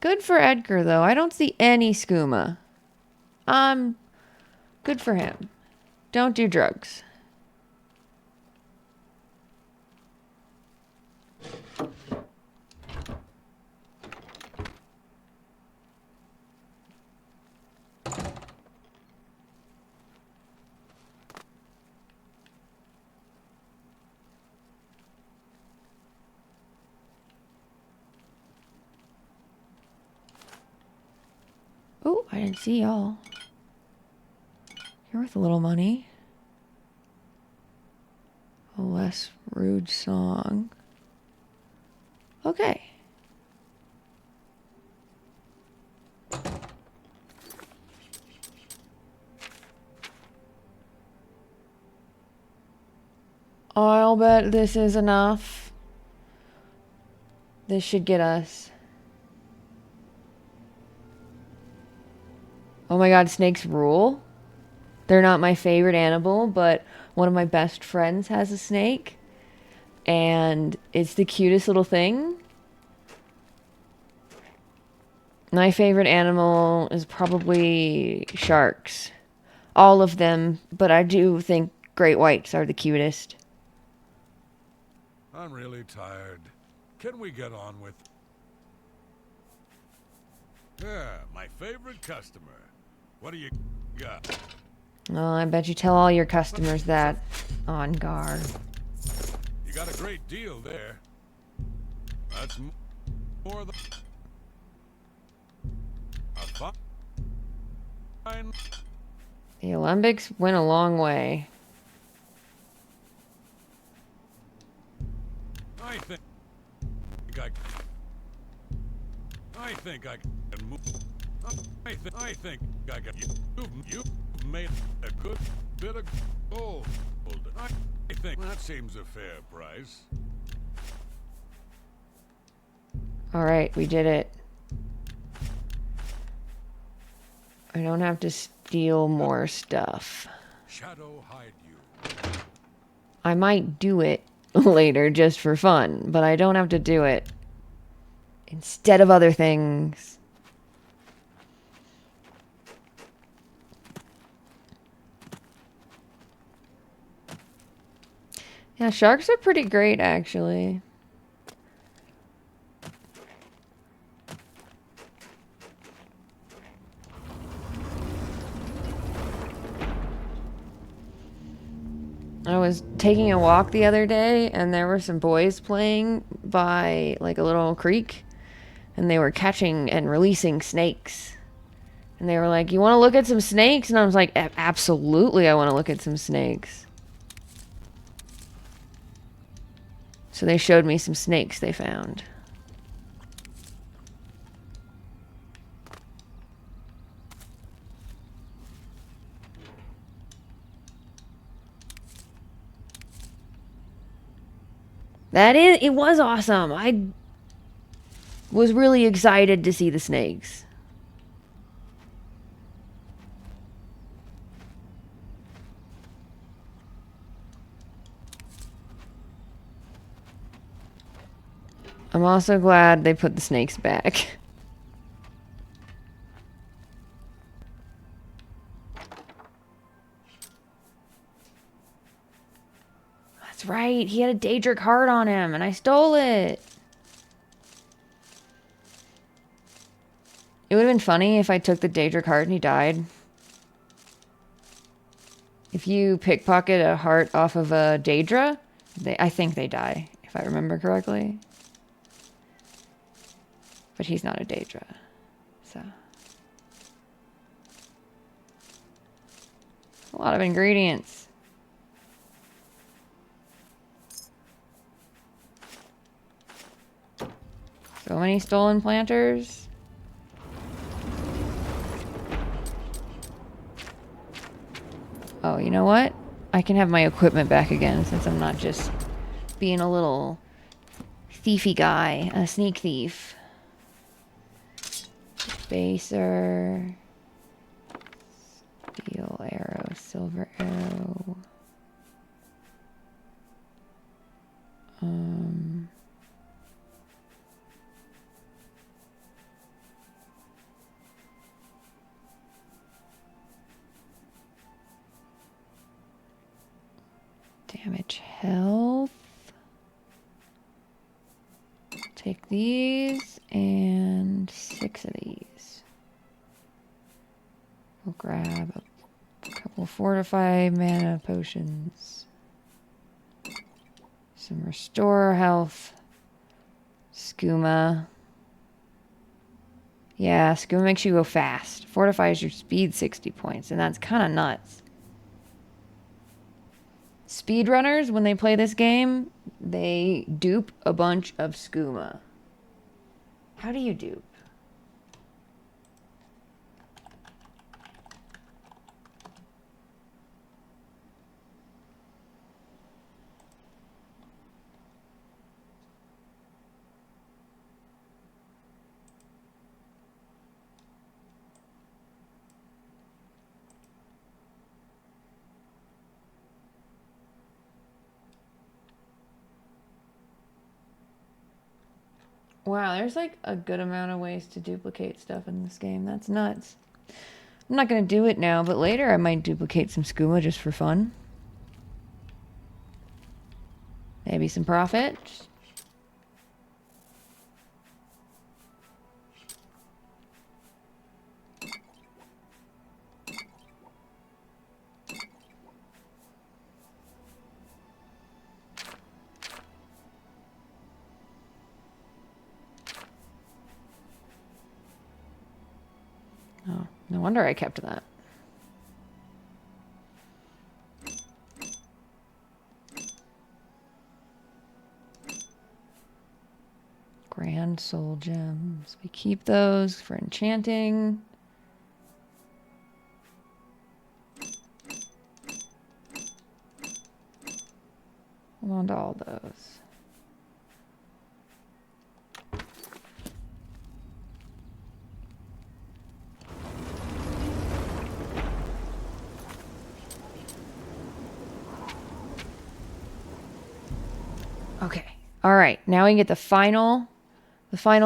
Good for Edgar, though. I don't see any skooma. Good for him. Don't do drugs. Oh, I didn't see y'all. You're worth a little money. A less rude song. Okay. I'll bet this is enough. This should get us. Oh my god, snakes rule. They're not my favorite animal, but one of my best friends has a snake. And it's the cutest little thing. My favorite animal is probably sharks. All of them, but I do think great whites are the cutest. I'm really tired. Can we get on with... Yeah, my favorite customer. What do you got? Oh, I bet you tell all your customers that on guard. You got a great deal there. That's more than... a fine... The Olympics went a long way. I think I can move. I think I can. You've made a good bit of gold. I think that seems a fair price. All right, we did it. I don't have to steal more stuff. Shadow hide you. I might do it later just for fun, but I don't have to do it instead of other things. Yeah, sharks are pretty great, actually. I was taking a walk the other day, and there were some boys playing by, like, a little creek, and they were catching and releasing snakes. And And they were like, you want to look at some snakes? And I was like, absolutely, I want to look at some snakes. So they showed me some snakes they found. It was awesome. I was really excited to see the snakes. I'm also glad they put the snakes back. That's right. He had a Daedric heart on him, and I stole it. It would have been funny if I took the Daedric heart and he died. If you pickpocket a heart off of a Daedra, I think they die, if I remember correctly. But he's not a Daedra, so. A lot of ingredients. So many stolen planters. Oh, you know what? I can have my equipment back again since I'm not just being a little thiefy guy, a sneak thief. Spacer. Steel arrow, silver arrow. Damage health. Take these and 6 of these. We'll grab a couple fortify mana potions. Some restore health. Skooma. Yeah, Skooma makes you go fast. Fortifies your speed 60 points, and that's kind of nuts. Speedrunners, when they play this game, they dupe a bunch of skooma. How do you dupe? Wow, there's like a good amount of ways to duplicate stuff in this game. That's nuts. I'm not going to do it now, but later I might duplicate some skooma just for fun. Maybe some profit. Oh, no wonder I kept that. Grand soul gems. We keep those for enchanting. Hold on to all those. Okay. All right. Now we can get the final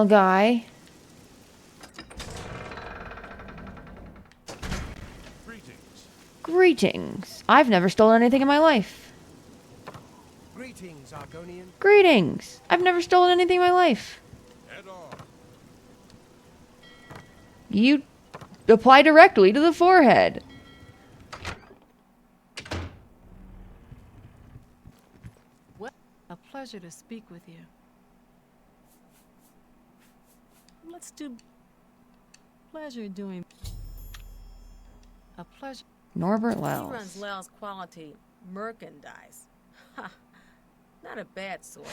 guy. Greetings. I've never stolen anything in my life. Greetings, Argonian. Greetings. I've never stolen anything in my life. Head on. You apply directly to the forehead. Well, a pleasure to speak with you. Let's do pleasure doing. A pleasure. Norbert He runs Wells. Lel's Quality merchandise. Ha! Not a bad sort.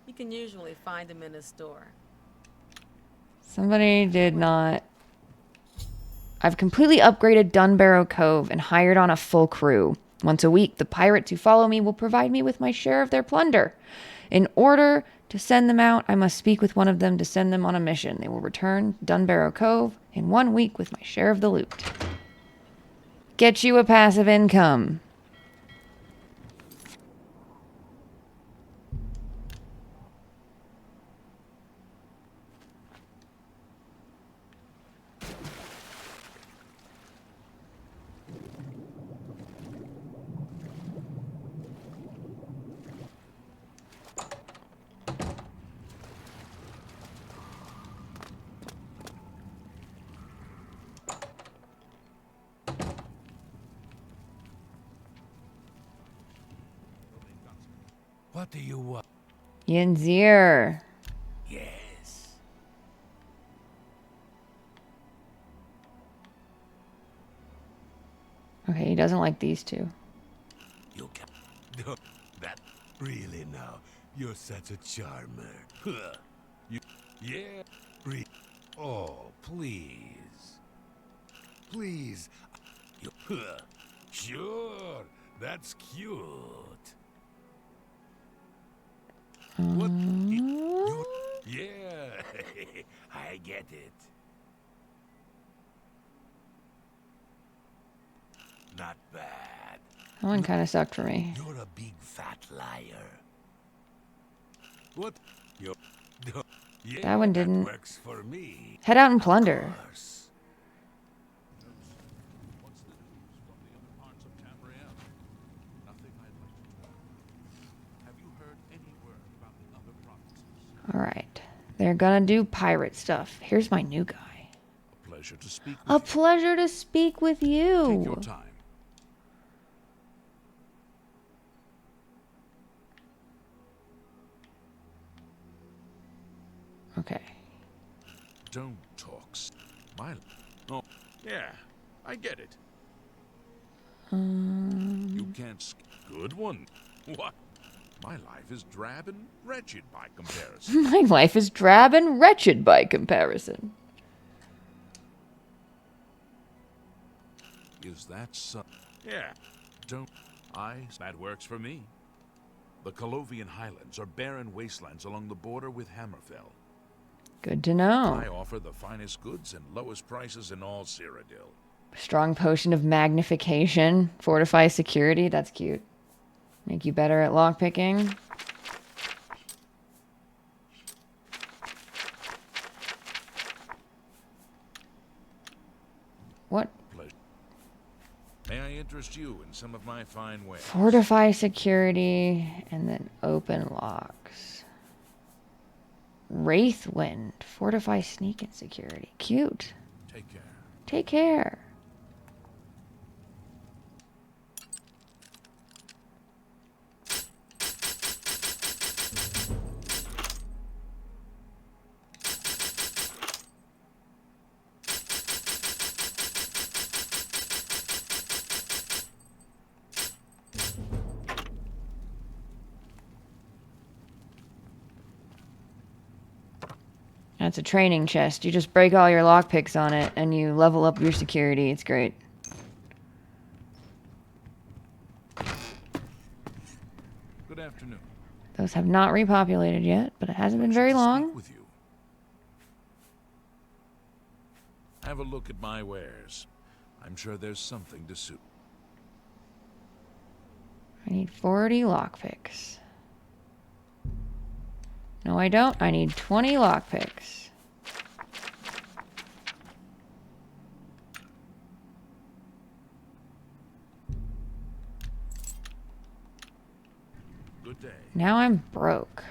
You can usually find him in a store. Somebody did not... I've completely upgraded Dunbarrow Cove and hired on a full crew. Once a week, the pirates who follow me will provide me with my share of their plunder. In order to send them out, I must speak with one of them to send them on a mission. They will return Dunbarrow Cove in 1 week with my share of the loot. Get you a passive income. What do you want? Yinzir. Yes. Okay, he doesn't like these two. You can. That really now. You're such a charmer. Huh. You. Yeah. Oh, please. Please. You. Huh. Sure. That's cute. What? Yeah. I get it. Not bad. That one kind of sucked for me. You're a big fat liar. What? You. Yeah, That one didn't. works for me. Head out and plunder. Of course. What's the news from the other parts of Tamriel? Nothing I'd like to know. Have you heard any word about the other provinces? Alright. They're gonna do pirate stuff. Here's my new guy. A pleasure to speak with A you. pleasure to speak with Take your you. time. Okay. Don't talk. My. Oh, yeah, I get it. You can't. Good one. What? My life is drab and wretched by comparison. My life is drab and wretched by comparison. Is that so? Yeah. Don't. That works for me. The Colovian Highlands are barren wastelands along the border with Hammerfell. Good to know. I offer the finest goods and lowest prices in all Cyrodiil. Strong potion of magnification. Fortify security. That's cute. Make you better at lockpicking. What? Pleasure. May I interest you in some of my fine wares? Fortify security and then open locks. Wraithwind. Fortify sneak and security. Cute. Take care. Take care. That's a training chest. You just break all your lockpicks on it and you level up your security. It's great. Good afternoon. Those have not repopulated yet, but it hasn't been very Pleasure to speak long. with you. Have a look at my wares. I'm sure there's something to suit. I need 40 lockpicks. No, I don't. I need 20 lockpicks. Good day. Now I'm broke.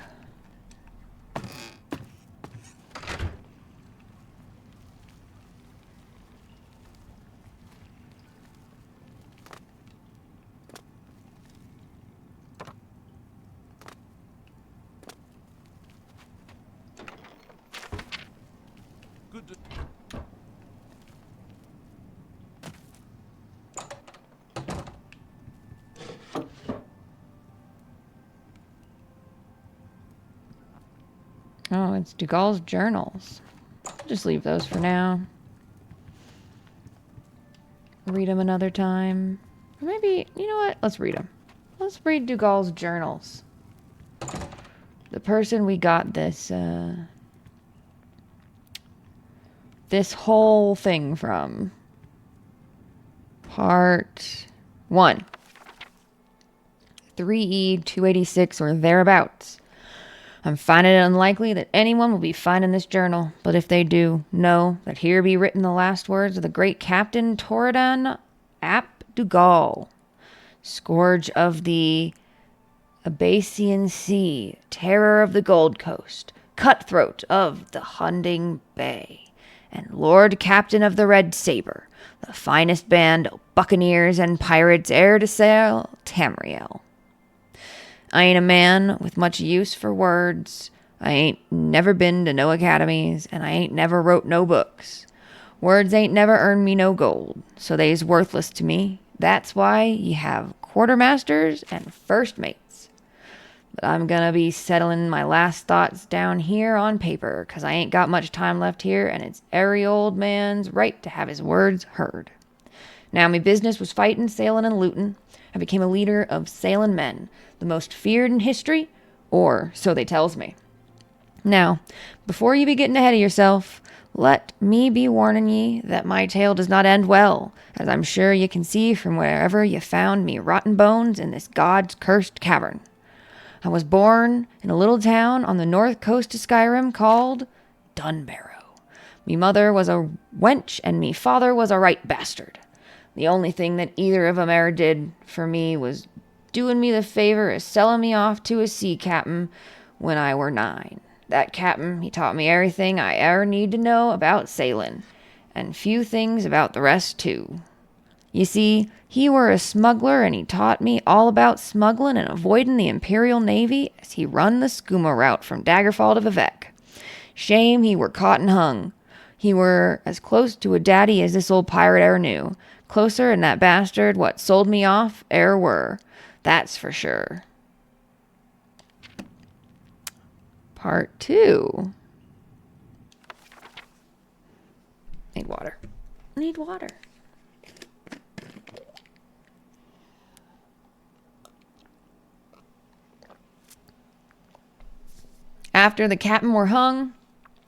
Good to... Oh, it's Dugall's journals. I'll just leave those for now. Read them another time. Or maybe, you know what? Let's read them. Let's read Dugall's journals. The person we got this whole thing from. Part 1. 3E 286 or thereabouts. I'm finding it unlikely that anyone will be finding this journal, but if they do, know that here be written the last words of the great Captain Toradan ap Dugall, scourge of the Abasian Sea, terror of the Gold Coast, cutthroat of the Hunding Bay, and Lord Captain of the Red Saber, the finest band of buccaneers and pirates e'er to sail Tamriel. I ain't a man with much use for words. I ain't never been to no academies, and I ain't never wrote no books. Words ain't never earned me no gold, so they's worthless to me. That's why ye have quartermasters and first mates. But I'm gonna be settling my last thoughts down here on paper, 'cause I ain't got much time left here, and it's every old man's right to have his words heard. Now, me business was fighting, sailing, and looting. I became a leader of sailing men, the most feared in history, or so they tells me. Now, before you be getting ahead of yourself, let me be warning ye that my tale does not end well, as I'm sure ye can see from wherever ye found me rotten bones in this God's cursed cavern. I was born in a little town on the north coast of Skyrim called Dunbarrow. Me mother was a wench, and me father was a right bastard. The only thing that either of 'em e'er did for me was doing me the favor of selling me off to a sea captain when I were 9. That captain, he taught me everything I ever need to know about sailing, and few things about the rest too. You see, he were a smuggler, and he taught me all about smuggling and avoiding the Imperial Navy as he run the skooma route from Daggerfall to Vivek. Shame he were caught and hung. He were as close to a daddy as this old pirate e'er knew. Closer than that bastard what sold me off e'er were. That's for sure. Part 2. Need water. Need water. After the captain were hung,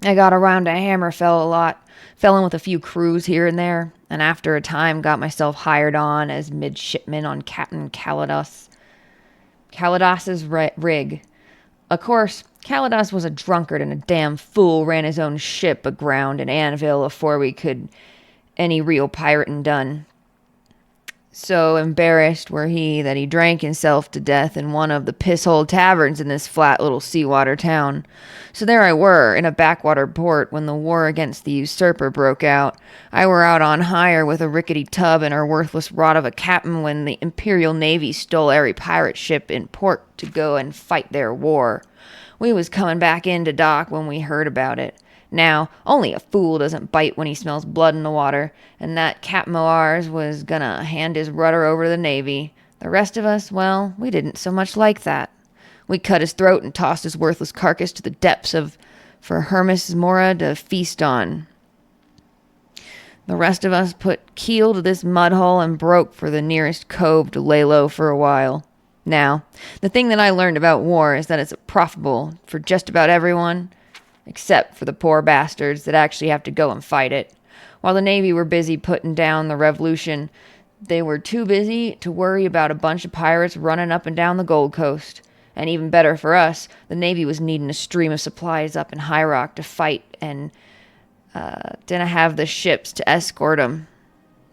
I got around to Hammerfell a lot, fell in with a few crews here and there, and after a time got myself hired on as midshipman on Captain Calidas's rig. Of course, Calidas was a drunkard and a damn fool, ran his own ship aground in Anvil afore we could any real pirating done. So embarrassed were he that he drank himself to death in one of the piss-hole taverns in this flat little seawater town. So there I were, in a backwater port, when the war against the usurper broke out. I were out on hire with a rickety tub and our worthless rod of a captain when the Imperial Navy stole every pirate ship in port to go and fight their war. We was coming back into dock when we heard about it. Now, only a fool doesn't bite when he smells blood in the water, and that Captain o' ours was gonna hand his rudder over to the Navy. The rest of us, well, we didn't so much like that. We cut his throat and tossed his worthless carcass to the depths for Hermes Mora to feast on. The rest of us put keel to this mud hole and broke for the nearest cove to lay low for a while. Now, the thing that I learned about war is that it's profitable for just about everyone, except for the poor bastards that actually have to go and fight it. While the Navy were busy putting down the revolution, they were too busy to worry about a bunch of pirates running up and down the Gold Coast. And even better for us, the Navy was needing a stream of supplies up in High Rock to fight, and didn't have the ships to escort 'em.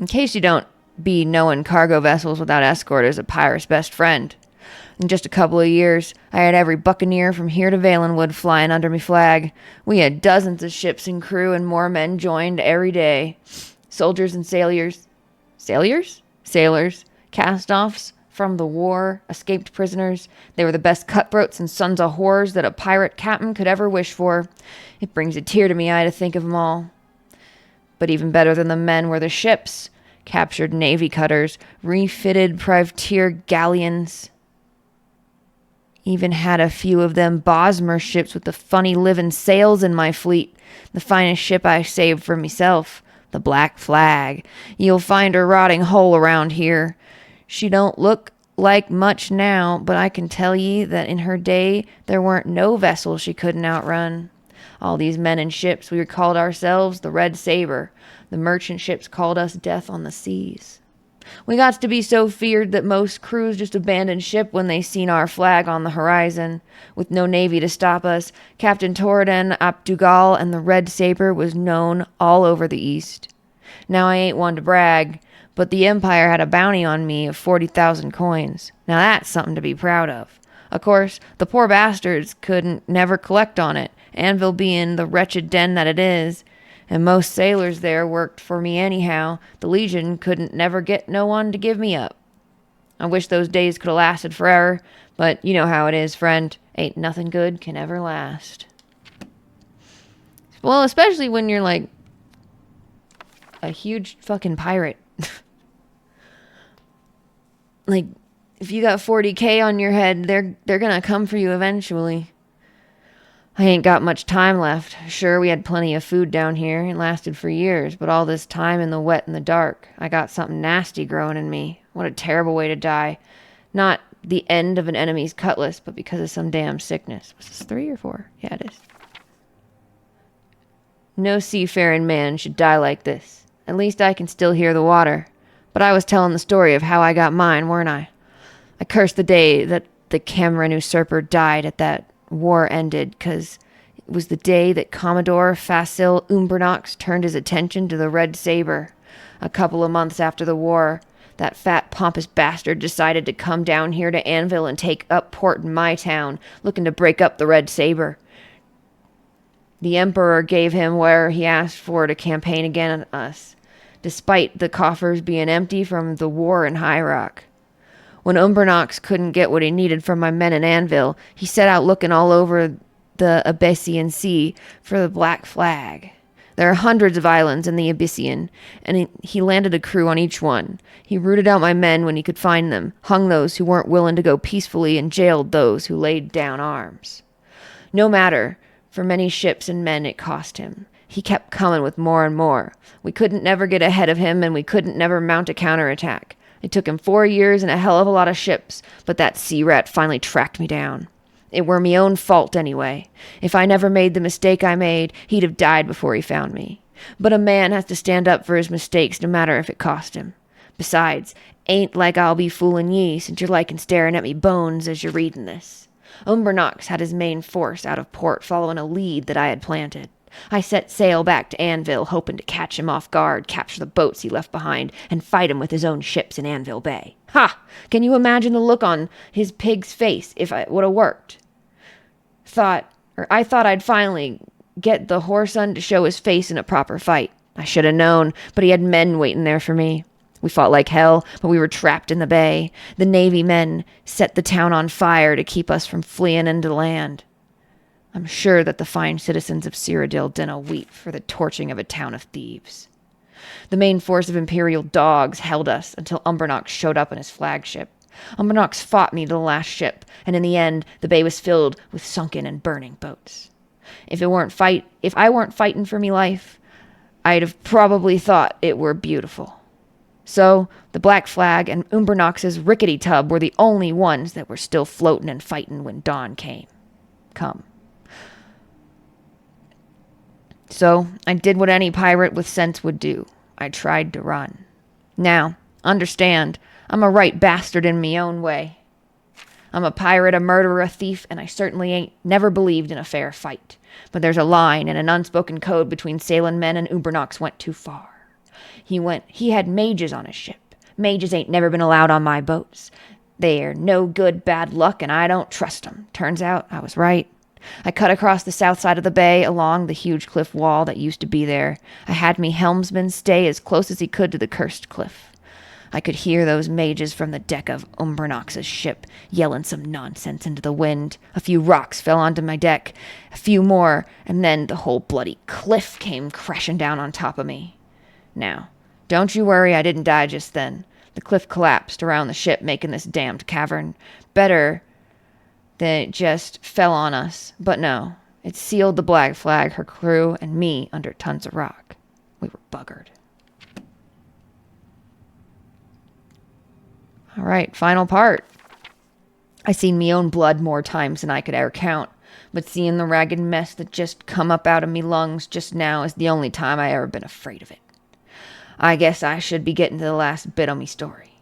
In case you don't be knowing, cargo vessels without escort is a pirate's best friend. In just a couple of years, I had every buccaneer from here to Valenwood flying under me flag. We had dozens of ships and crew, and more men joined every day. Soldiers and sailors, cast-offs from the war, escaped prisoners. They were the best cutthroats and sons of whores that a pirate captain could ever wish for. It brings a tear to me eye to think of 'em all. But even better than the men were the ships. Captured navy cutters, refitted privateer galleons. Even had a few of them Bosmer ships with the funny living sails in my fleet. The finest ship I saved for myself, the Black Flag. You'll find her rotting whole around here. She don't look like much now, but I can tell ye that in her day there weren't no vessel she couldn't outrun. All these men and ships, we called ourselves the Red Saber. The merchant ships called us Death on the Seas. We got to be so feared that most crews just abandoned ship when they seen our flag on the horizon. With no navy to stop us, Captain Toriden Apdugal and the Red Saber was known all over the East. Now I ain't one to brag, but the Empire had a bounty on me of 40,000 coins. Now that's something to be proud of. Of course, the poor bastards couldn't never collect on it, Anvil being the wretched den that it is. And most sailors there worked for me anyhow. The Legion couldn't never get no one to give me up. I wish those days could have lasted forever, but you know how it is, friend. Ain't nothing good can ever last. Well, especially when you're like a huge fucking pirate. Like, if you got 40K on your head, they're gonna come for you eventually. I ain't got much time left. Sure, we had plenty of food down here. It lasted for years, but all this time in the wet and the dark, I got something nasty growing in me. What a terrible way to die. Not the end of an enemy's cutlass, but because of some damn sickness. Was this 3 or 4? Yeah, it is. No seafaring man should die like this. At least I can still hear the water. But I was telling the story of how I got mine, weren't I? I cursed the day that the Cameron usurper died at that war ended, 'cause it was the day that Commodore Facile Umbernox turned his attention to the Red Saber. A couple of months after the war, that fat pompous bastard decided to come down here to Anvil and take up port in my town, looking to break up the Red Saber. The Emperor gave him where he asked for to campaign against us, despite the coffers being empty from the war in High Rock. When Umbernox couldn't get what he needed from my men in Anvil, he set out looking all over the Abyssian Sea for the Black Flag. There are hundreds of islands in the Abyssian, and he landed a crew on each one. He rooted out my men when he could find them, hung those who weren't willing to go peacefully, and jailed those who laid down arms. No matter, for many ships and men it cost him. He kept coming with more and more. We couldn't never get ahead of him, and we couldn't never mount a counterattack. It took him 4 years and a hell of a lot of ships, but that sea rat finally tracked me down. It were me own fault anyway. If I never made the mistake I made, he'd have died before he found me. But a man has to stand up for his mistakes no matter if it cost him. Besides, ain't like I'll be fooling ye, since you're liking staring at me bones as you're reading this. Umbernox had his main force out of port following a lead that I had planted. I set sail back to Anvil, hoping to catch him off guard, capture the boats he left behind, and fight him with his own ships in Anvil Bay. Ha! Can you imagine the look on his pig's face if it would have worked? I thought I'd finally get the whoreson to show his face in a proper fight. I should have known, but he had men waiting there for me. We fought like hell, but we were trapped in the bay. The Navy men set the town on fire to keep us from fleeing into land. I'm sure that the fine citizens of Cyrodiil dinna weep for the torching of a town of thieves. The main force of Imperial dogs held us until Umbernox showed up in his flagship. Umbernox fought me to the last ship, and in the end, the bay was filled with sunken and burning boats. If I weren't fighting for me life, I'd have probably thought it were beautiful. So, the Black Flag and Umbernox's rickety tub were the only ones that were still floating and fighting when dawn came. So, I did what any pirate with sense would do. I tried to run. Now, understand, I'm a right bastard in me own way. I'm a pirate, a murderer, a thief, and I certainly ain't never believed in a fair fight. But there's a line and an unspoken code between sailing men, and Umbernox went too far. He had mages on his ship. Mages ain't never been allowed on my boats. They're no good bad luck, and I don't trust 'em. Turns out I was right. I cut across the south side of the bay along the huge cliff wall that used to be there. I had me helmsman stay as close as he could to the cursed cliff. I could hear those mages from the deck of Umbernox's ship yelling some nonsense into the wind. A few rocks fell onto my deck, a few more, and then the whole bloody cliff came crashing down on top of me. Now, don't you worry, I didn't die just then. The cliff collapsed around the ship, making this damned cavern. Better that just fell on us. But no, it sealed the Black Flag, her crew, and me under tons of rock. We were buggered. All right, final part. I seen me own blood more times than I could ever count, but seeing the ragged mess that just come up out of me lungs just now is the only time I ever been afraid of it. I guess I should be getting to the last bit of me story.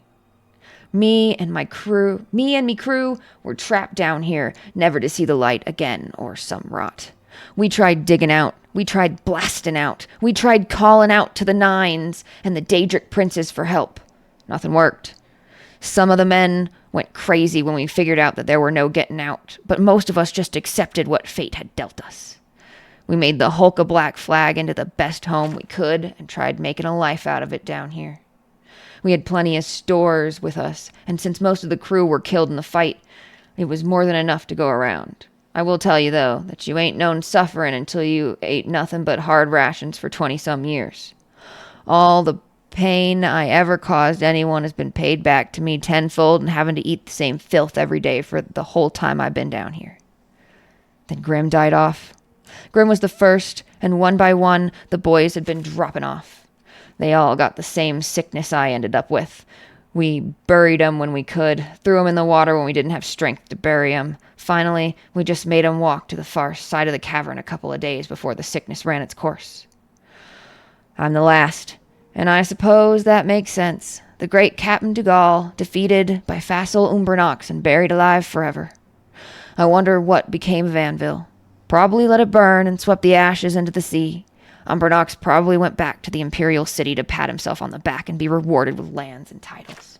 Me and me crew were trapped down here, never to see the light again or some rot. We tried digging out, we tried blasting out, we tried calling out to the Nines and the Daedric princes for help. Nothing worked. Some of the men went crazy when we figured out that there were no getting out, but most of us just accepted what fate had dealt us. We made the hulk of Black Flag into the best home we could and tried making a life out of it down here. We had plenty of stores with us, and since most of the crew were killed in the fight, it was more than enough to go around. I will tell you, though, that you ain't known suffering until you ate nothing but hard rations for 20-some years. All the pain I ever caused anyone has been paid back to me tenfold and having to eat the same filth every day for the whole time I've been down here. Then Grim died off. Grim was the first, and one by one, the boys had been dropping off. They all got the same sickness I ended up with. We buried 'em when we could, threw 'em in the water when we didn't have strength to bury 'em. Finally, we just made 'em walk to the far side of the cavern a couple of days before the sickness ran its course. I'm the last, and I suppose that makes sense. The great Captain Dougal, defeated by facile Umbernox and buried alive forever. I wonder what became of Anvil. Probably let it burn and swept the ashes into the sea. Umbernox probably went back to the Imperial City to pat himself on the back and be rewarded with lands and titles.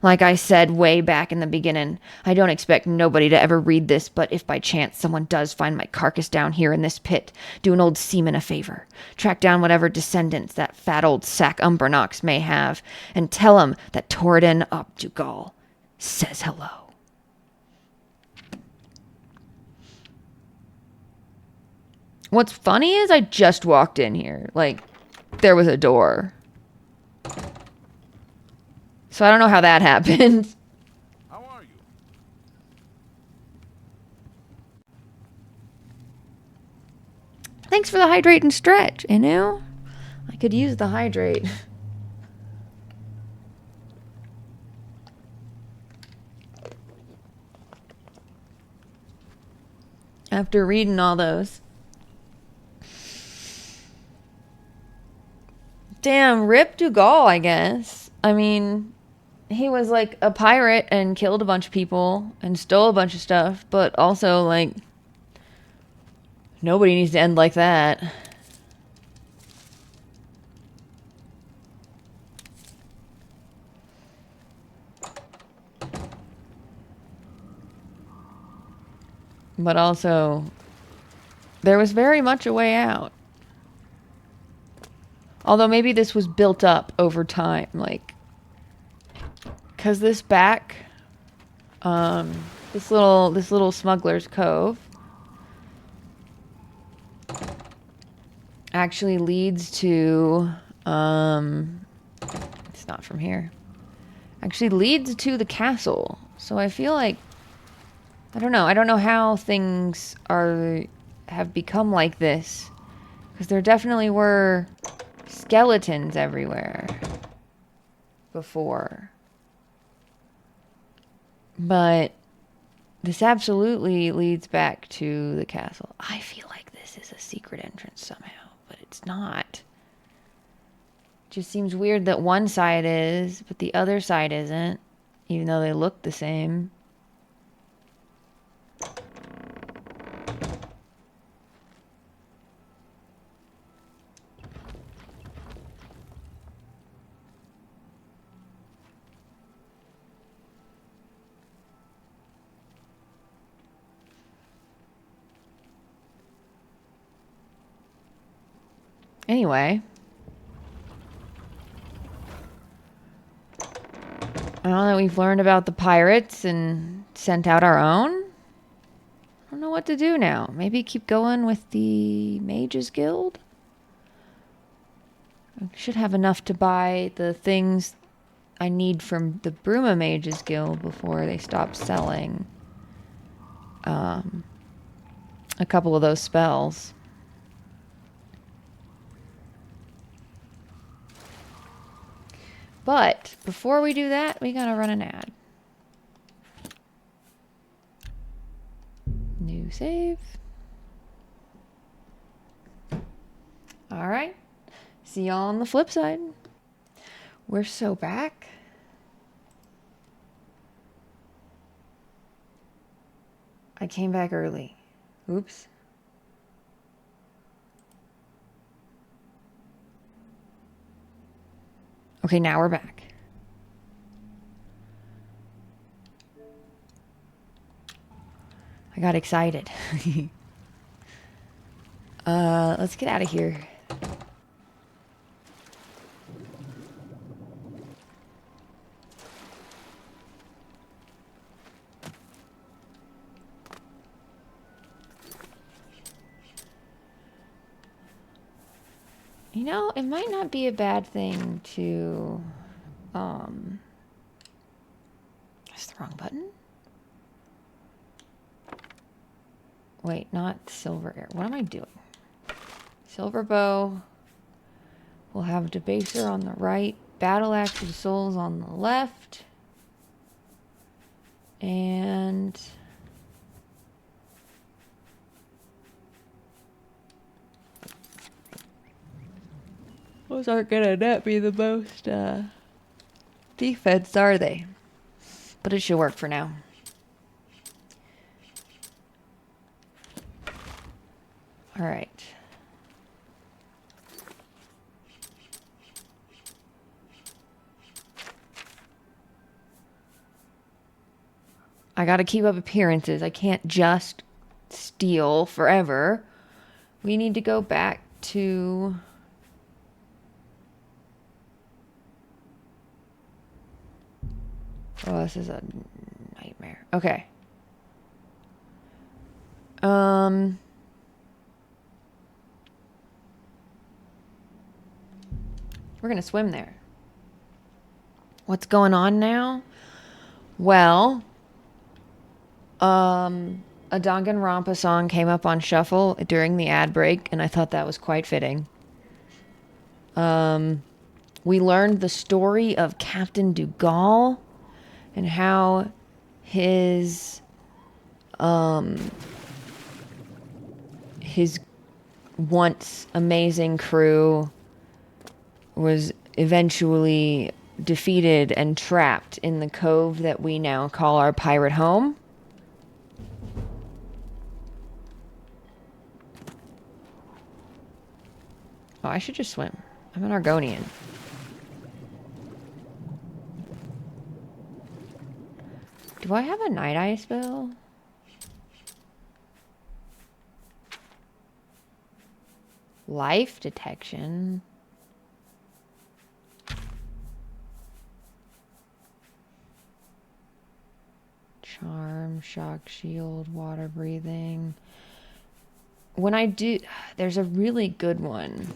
Like I said way back in the beginning, I don't expect nobody to ever read this, but if by chance someone does find my carcass down here in this pit, do an old seaman a favor. Track down whatever descendants that fat old sack Umbernox may have, and tell him that Torridon ap Dougal says hello. What's funny is I just walked in here. Like, there was a door. So I don't know how that happened. How are you? Thanks for the hydrate and stretch, you know? I could use the hydrate. After reading all those. Damn, Rip Dougal, I guess. I mean, he was like a pirate and killed a bunch of people and stole a bunch of stuff, but also like nobody needs to end like that. But also, there was very much a way out. Although maybe this was built up over time, like, cause this back, this little smuggler's cove actually leads to, it's not from here, actually leads to the castle. So I feel like, I don't know how things have become like this, because there definitely were skeletons everywhere before. But this absolutely leads back to the castle. I feel like this is a secret entrance somehow, but it's not. It just seems weird that one side is, but the other side isn't, even though they look the same. Anyway, now that we've learned about the pirates and sent out our own, I don't know what to do now. Maybe keep going with the Mages Guild? I should have enough to buy the things I need from the Bruma Mages Guild before they stop selling. a couple of those spells. But before we do that, we gotta run an ad. New save. All right. See y'all on the flip side. We're so back. I came back early. Oops. Okay, now we're back. I got excited. Let's get out of here. You know, it might not be a bad thing to, that's the wrong button. Wait, not silver air. What am I doing? Silver bow. We'll have debaser on the right. Battle axe of souls on the left. And those aren't gonna not be the most defense, are they? But it should work for now. All right. I gotta keep up appearances. I can't just steal forever. We need to go back to... Oh, this is a nightmare. Okay. We're gonna swim there. What's going on now? Well, a Danganronpa song came up on shuffle during the ad break, and I thought that was quite fitting. We learned the story of Captain Dugal and how his once amazing crew was eventually defeated and trapped in the cove that we now call our pirate home. Oh, I should just swim. I'm an Argonian. Do I have a Night Eye spell? Life detection. Charm, shock, shield, water breathing. When I do, there's a really good one.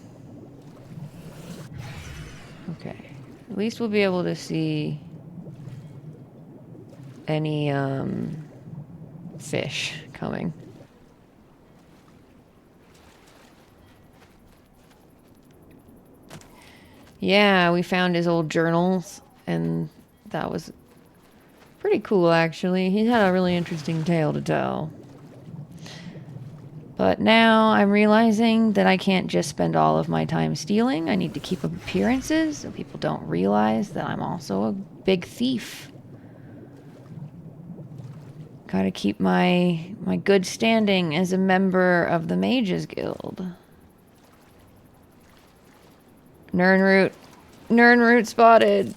Okay. At least we'll be able to see any fish coming. Yeah, we found his old journals, and that was pretty cool, actually. He had a really interesting tale to tell. But now I'm realizing that I can't just spend all of my time stealing. I need to keep up appearances so people don't realize that I'm also a big thief. Gotta keep my good standing as a member of the Mages Guild. Nernroot. Nernroot spotted.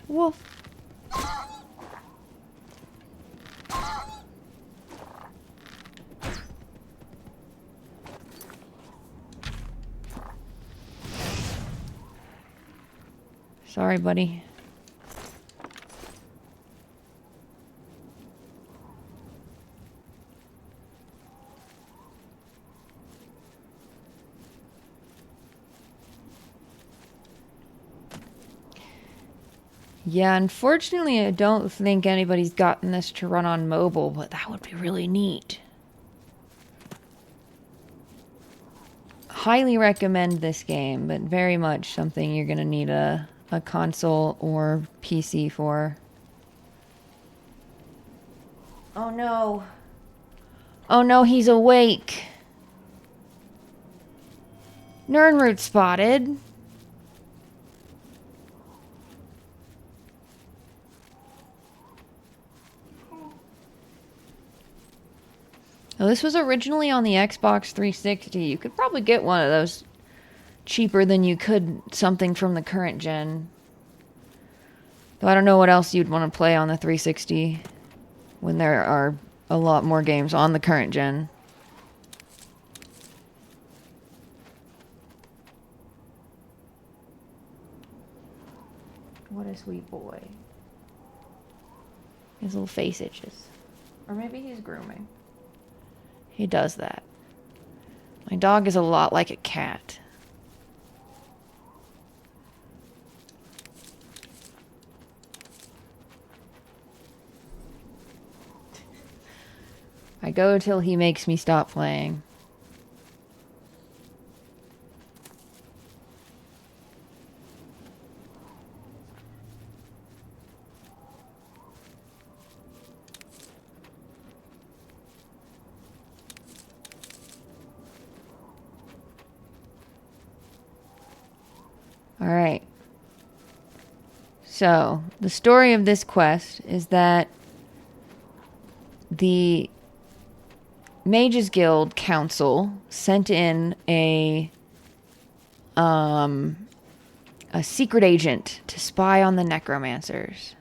Wolf. Sorry, buddy. Yeah, unfortunately, I don't think anybody's gotten this to run on mobile, but that would be really neat. Highly recommend this game, but very much something you're gonna need a console or PC for. Oh no. Oh no, he's awake. Nernroot spotted. Now, this was originally on the Xbox 360. You could probably get one of those cheaper than you could something from the current gen. Though I don't know what else you'd want to play on the 360 when there are a lot more games on the current gen. What a sweet boy. His little face itches. Or maybe he's grooming. He does that. My dog is a lot like a cat. I go till he makes me stop playing. Alright. So, the story of this quest is that the Mages Guild Council sent in a secret agent to spy on the necromancers.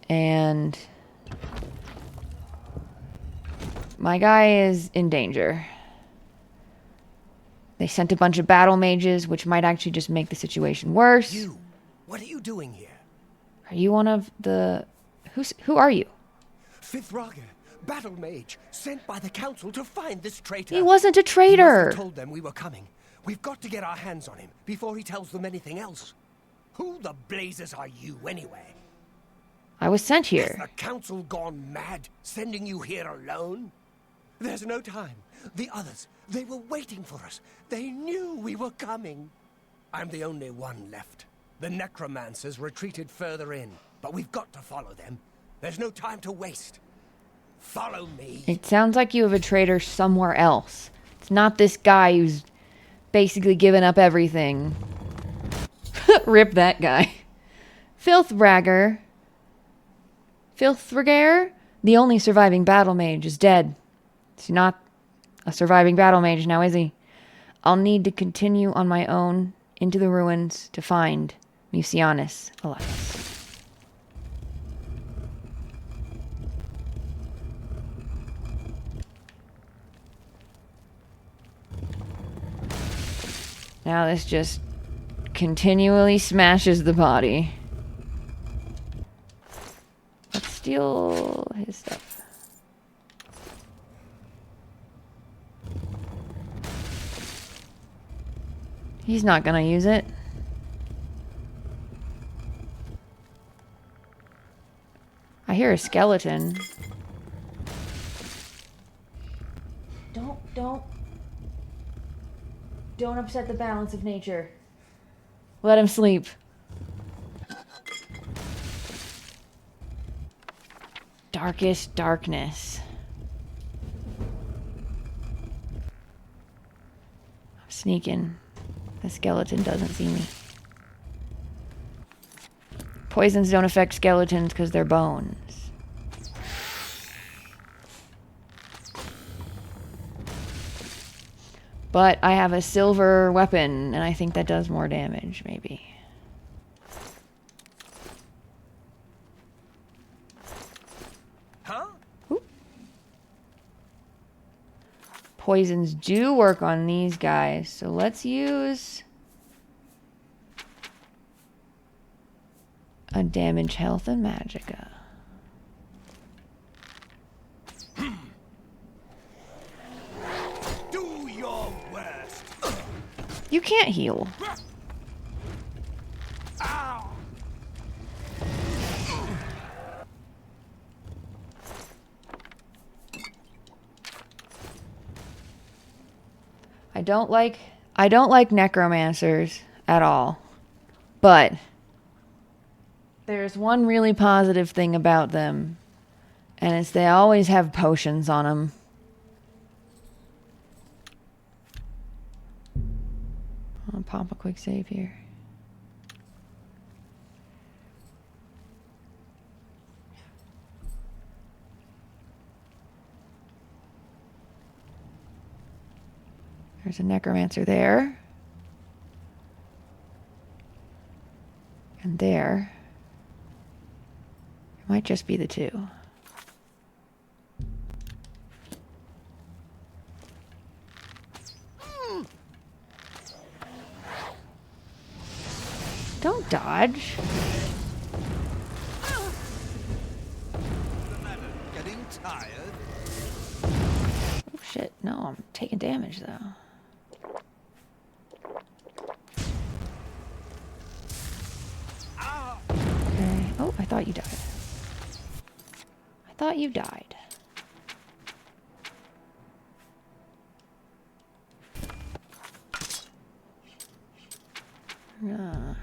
And my guy is in danger. They sent a bunch of battle mages, which might actually just make the situation worse. You, what are you doing here? Are you one of the... Who are you? Fifth Raga, battle mage, sent by the council to find this traitor. He wasn't a He traitor. must have told them we were coming. We've got to get our hands on him before he tells them anything else. Who the blazes are you, anyway? I was sent Has here. the council gone mad, sending you here alone? There's no time. The others, they were waiting for us. They knew we were coming. I'm the only one left. The necromancers retreated further in, but we've got to follow them. There's no time to waste. Follow me. It sounds like you have a traitor somewhere else. It's not this guy who's basically given up everything. Rip that guy. Filthbragger. Filthbragger? The only surviving battle mage is dead. He's not a surviving battle mage now, is he? I'll need to continue on my own into the ruins to find Mucianus Elias. Now this just continually smashes the body. Let's steal his stuff. He's not gonna use it. I hear a skeleton. Don't upset the balance of nature. Let him sleep. Darkest darkness. I'm sneaking. The skeleton doesn't see me. Poisons don't affect skeletons because they're bones. But I have a silver weapon, and I think that does more damage, maybe. Huh? Ooh. Poisons do work on these guys, so let's use a damage, health, and magicka. Do your worst. You can't heal. I don't like necromancers at all. But there's one really positive thing about them, and it's they always have potions on them. I'll pop a quick save here. There's a necromancer there. And there. It might just be the two. Don't dodge. Getting tired? Oh shit, no, I'm taking damage though. Okay. Oh, I thought you died. I thought you died. Ah.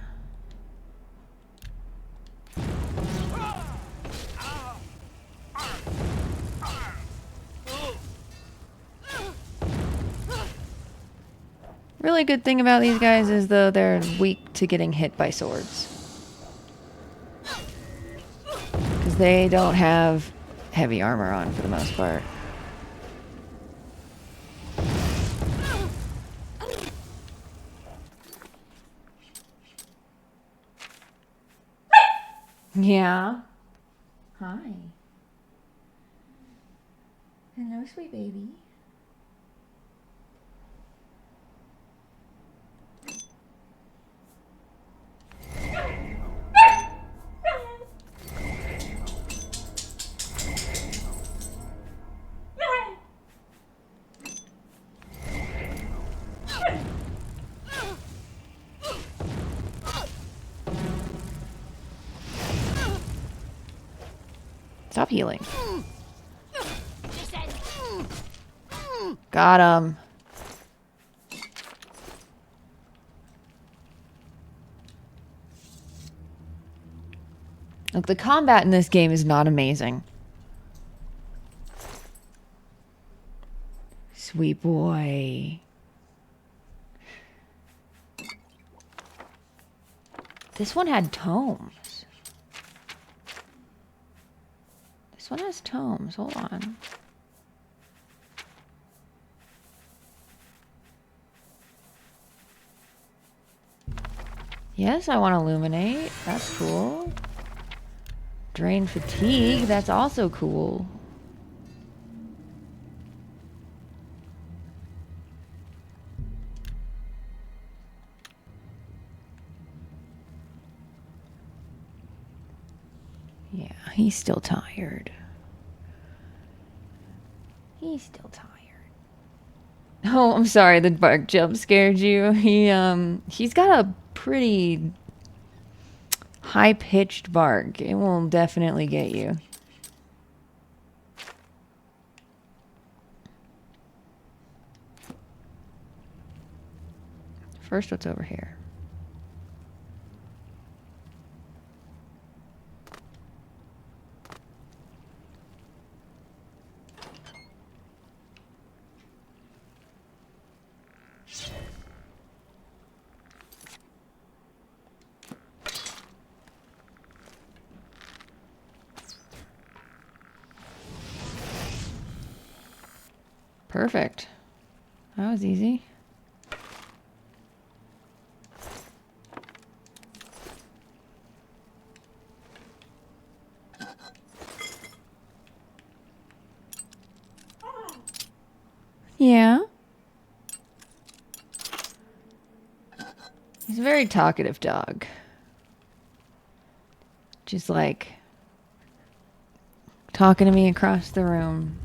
Really good thing about these guys is though they're weak to getting hit by swords. Because they don't have heavy armor on for the most part. Yeah. Hi. Hello, sweet baby. Stop healing. Got him. Look, the combat in this game is not amazing. Sweet boy. This one had tomes. This one has tomes. Hold on. Yes, I want to illuminate. That's cool. Drain fatigue. That's also cool. Yeah, he's still tired. He's still tired. Oh, I'm sorry, the bark jump scared you. He's got a pretty high-pitched bark. It will definitely get you. First, what's over here? Perfect. That was easy. Yeah. He's a very talkative dog. Just like talking to me across the room.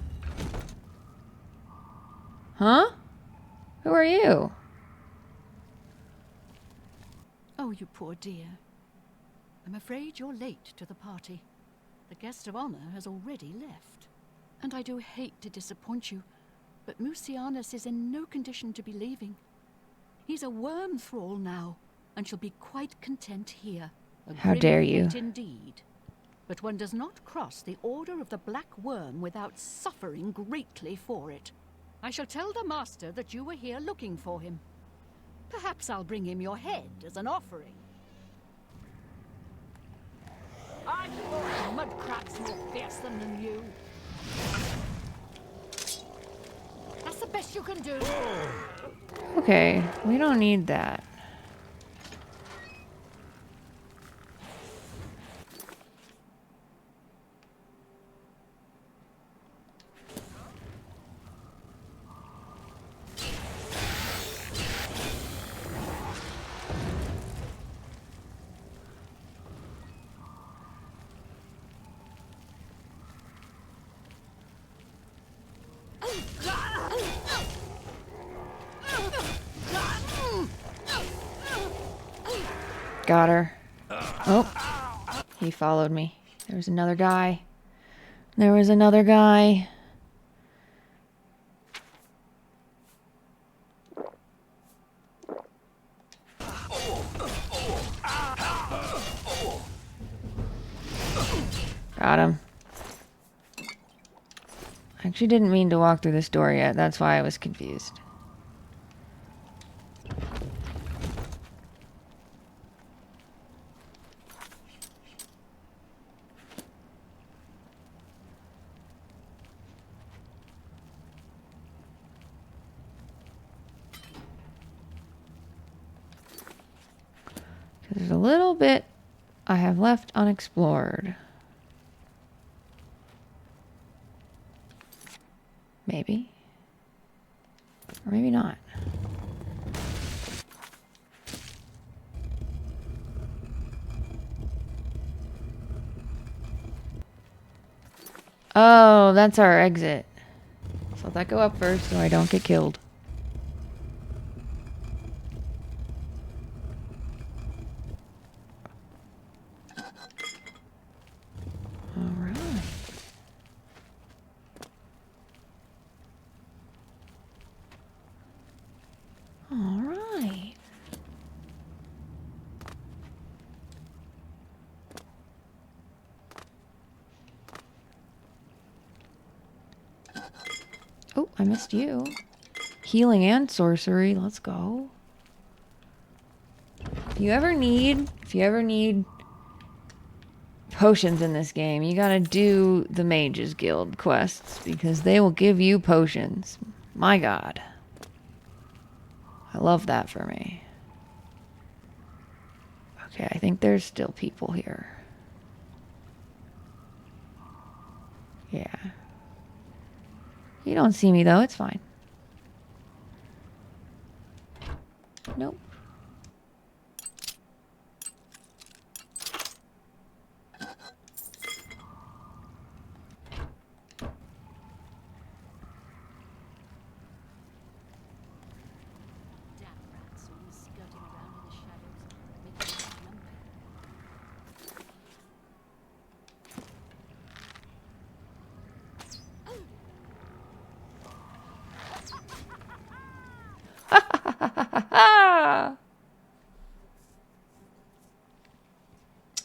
Huh? Who are you? Oh, you poor dear. I'm afraid you're late to the party. The guest of honor has already left. And I do hate to disappoint you, but Mucianus is in no condition to be leaving. He's a worm thrall now, and shall be quite content here. A How grim dare you. fate indeed. But one does not cross the order of the Black Worm without suffering greatly for it. I shall tell the master that you were here looking for him. Perhaps I'll bring him your head as an offering. I thought mudcrab's more fearsome than you. That's the best you can do. Okay, we don't need that. Got her. Oh, he followed me. There was another guy. There was another guy. Got him. I actually didn't mean to walk through this door yet. That's why I was confused. There's a little bit I have left unexplored. Maybe. Or maybe not. Oh, that's our exit. So let that go up first so I don't get killed. Alright. Oh, I missed you. Healing and sorcery. Let's go. If you ever need potions in this game, you gotta do the Mages Guild quests because they will give you potions. My God. I love that for me. Okay, I think there's still people here. Yeah. You don't see me though, it's fine. Nope.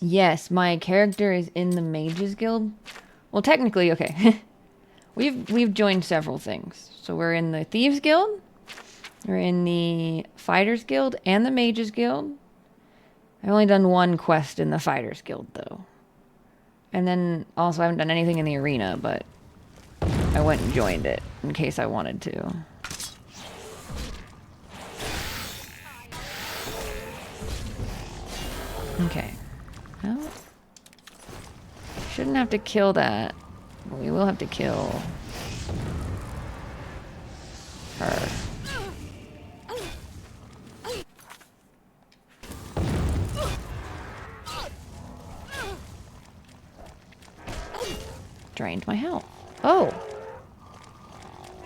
Yes, my character is in the Mages Guild. Well, technically, okay. We've joined several things. So we're in the Thieves Guild, we're in the Fighters Guild, and the Mages Guild. I've only done one quest in the Fighters Guild, though. And then also I haven't done anything in the arena, but I went and joined it in case I wanted to. Okay. Well, shouldn't have to kill that, but we will have to kill her. Drained my health. Oh.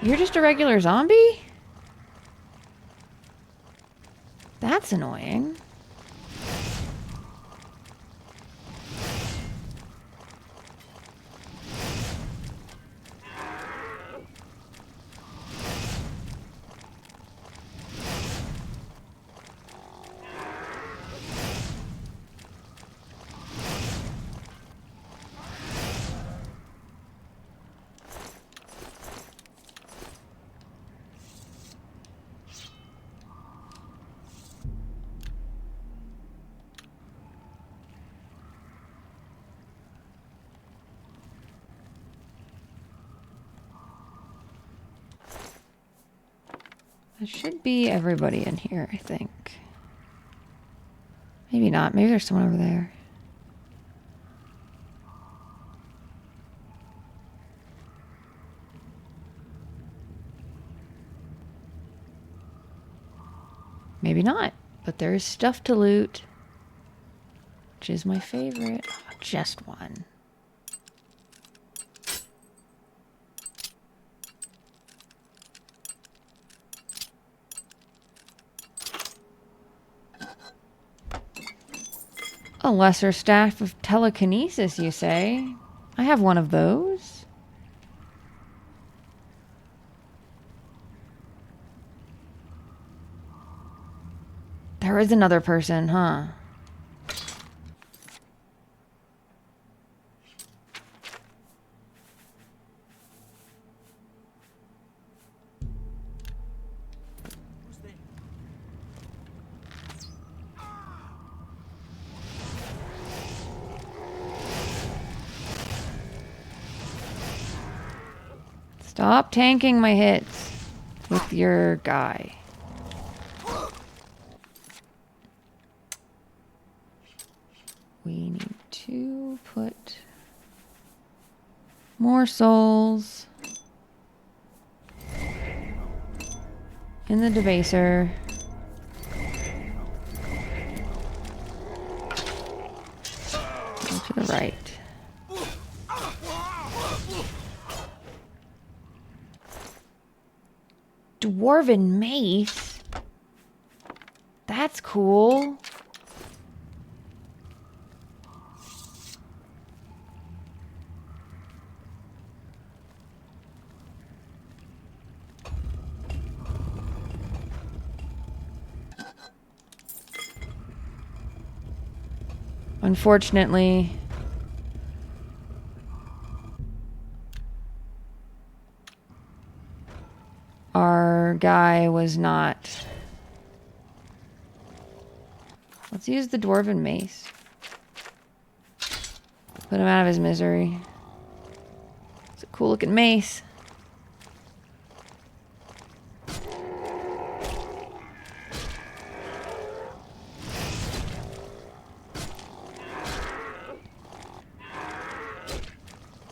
You're just a regular zombie? That's annoying. That should be everybody in here, I think. Maybe not. Maybe there's someone over there. Maybe not. But there is stuff to loot. Which is my favorite. Oh, just one. A lesser staff of telekinesis, you say? I have one of those. There is another person, huh? Stop tanking my hits with your guy. We need to put more souls in the debaser. Go to the right. Dwarven mace? That's cool. Unfortunately, our guy was not. Let's use the dwarven mace. Put him out of his misery. It's a cool looking mace.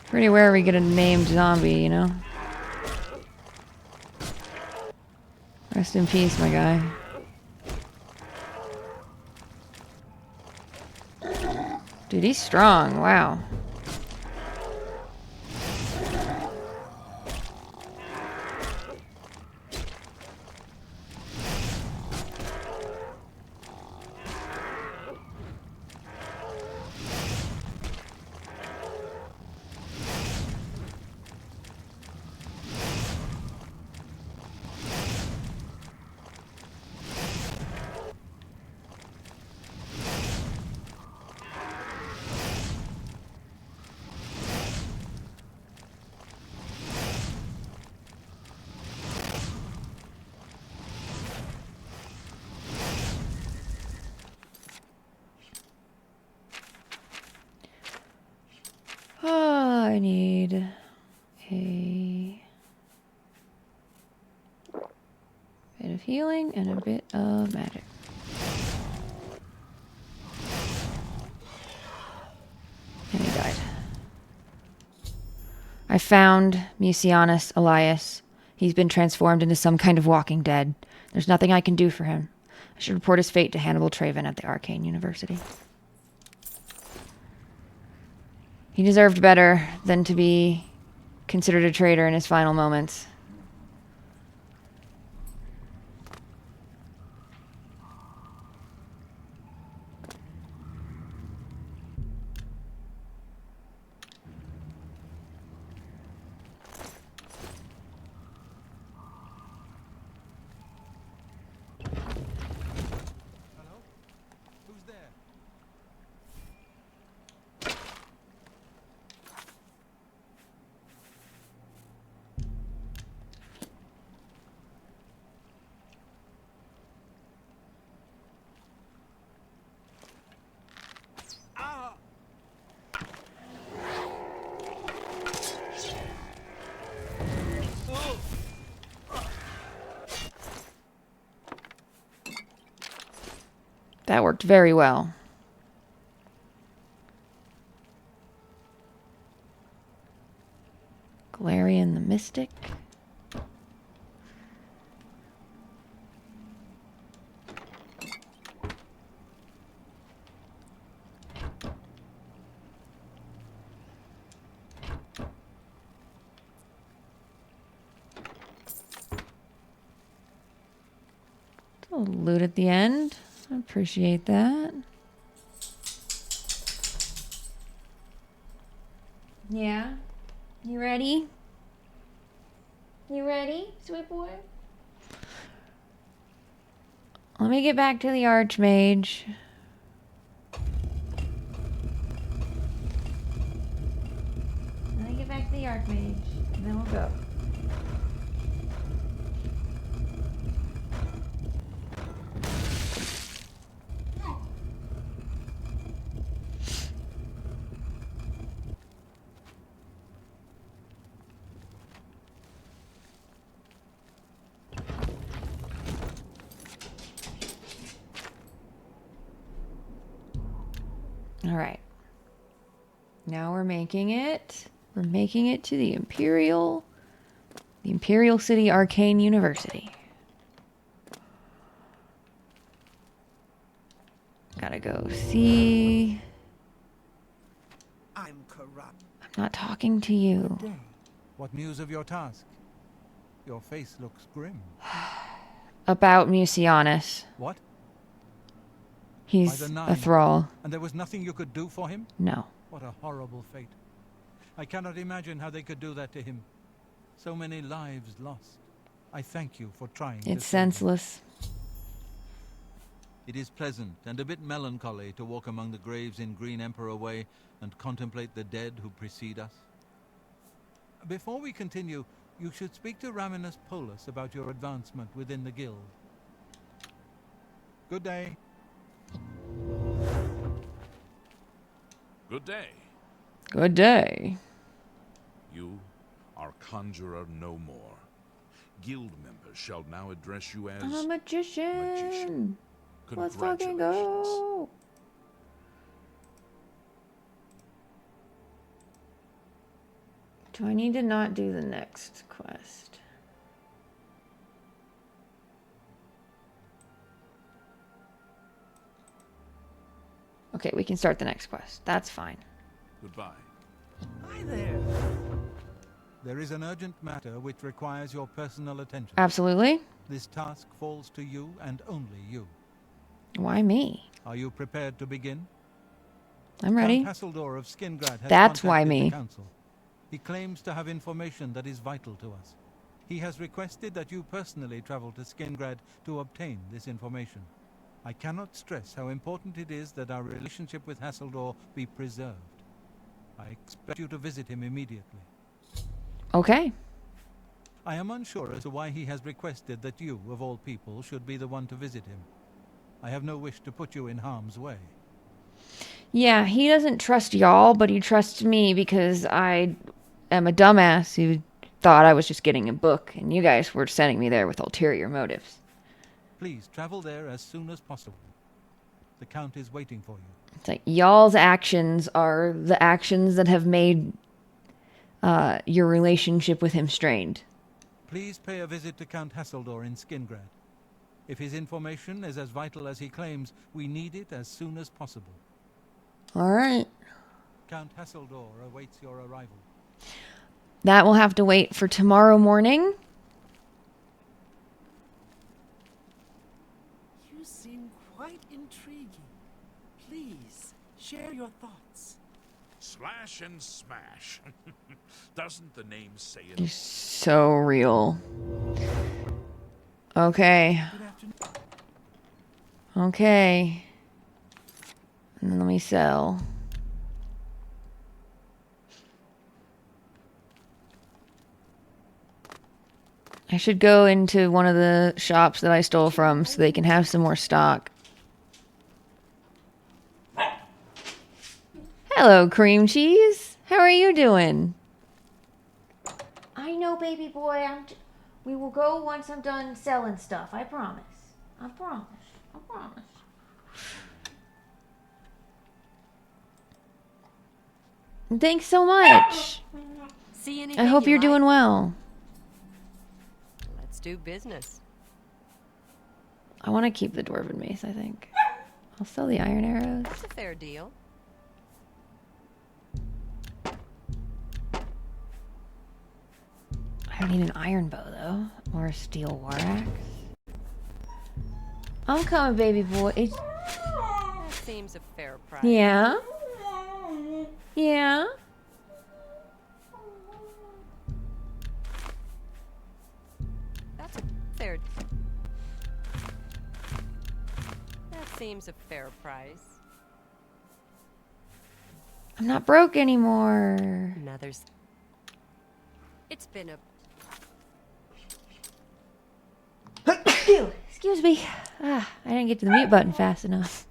Pretty rare we get a named zombie, you know? Rest in peace, my guy. Dude, he's strong. Wow. I need a bit of healing and a bit of magic. And he died. I found Musianus Elias. He's been transformed into some kind of walking dead. There's nothing I can do for him. I should report his fate to Hannibal Traven at the Arcane University. He deserved better than to be considered a traitor in his final moments. Hello? Who's there? That worked very well. Galarian the Mystic. A little loot at the end. I appreciate that. Yeah? You ready? You ready, sweet boy? Let me get back to the Archmage. Let me get back to the Archmage, and then we'll go. All right. Now we're making it. We're making it to the Imperial City Arcane University. Gotta go see. I'm corrupt. I'm not talking to you. What news of your task? Your face looks grim. About Mucianus. What? He's a thrall. And there was nothing you could do for him? No. What a horrible fate. I cannot imagine how they could do that to him. So many lives lost. I thank you for trying. It's senseless. It is pleasant and a bit melancholy to walk among the graves in Green Emperor Way and contemplate the dead who precede us. Before we continue, you should speak to Raminus Polus about your advancement within the guild. Good day. Good day. Good day. You are conjurer no more. Guild members shall now address you as I'm a magician. Let's fucking Congratulations. go. Do I need to not do the next quest? Okay, we can start the next quest. That's fine. Goodbye. Hi there. There is an urgent matter which requires your personal attention. Absolutely. This task falls to you and only you. Why me? Are you prepared to begin? I'm ready. Count Hasseldor of Skingrad has That's why contacted me. the council. He claims to have information that is vital to us. He has requested that you personally travel to Skingrad to obtain this information. I cannot stress how important it is that our relationship with Hasseldor be preserved. I expect you to visit him immediately. Okay. I am unsure as to why he has requested that you, of all people, should be the one to visit him. I have no wish to put you in harm's way. Yeah, he doesn't trust y'all, but he trusts me because I am a dumbass who thought I was just getting a book, and you guys were sending me there with ulterior motives. Please travel there as soon as possible. The Count is waiting for you. It's like y'all's actions are the actions that have made your relationship with him strained. Please pay a visit to Count Hasseldor in Skingrad. If his information is as vital as he claims, we need it as soon as possible. All right. Count Hasseldor awaits your arrival. That will have to wait for tomorrow morning. You seem quite intriguing. Please, share your thoughts. Slash and smash. Doesn't the name say it? You're so real. Okay. Okay. And then let me sell. I should go into one of the shops that I stole from so they can have some more stock. Hello, cream cheese. How are you doing? I know, baby boy. We will go once I'm done selling stuff. I promise. I promise. I promise. Thanks so much. See I anything hope you you're like? doing well. Let's do business. I want to keep the dwarven mace, I think. I'll sell the iron arrows. That's a fair deal. I don't need an iron bow, though. Or a steel war axe. I'm coming, baby boy. That seems a fair price. Yeah? Yeah? That's a fair. That seems a fair price. I'm not broke anymore. Another's. It's been a. Excuse me. I didn't get to the mute button fast enough.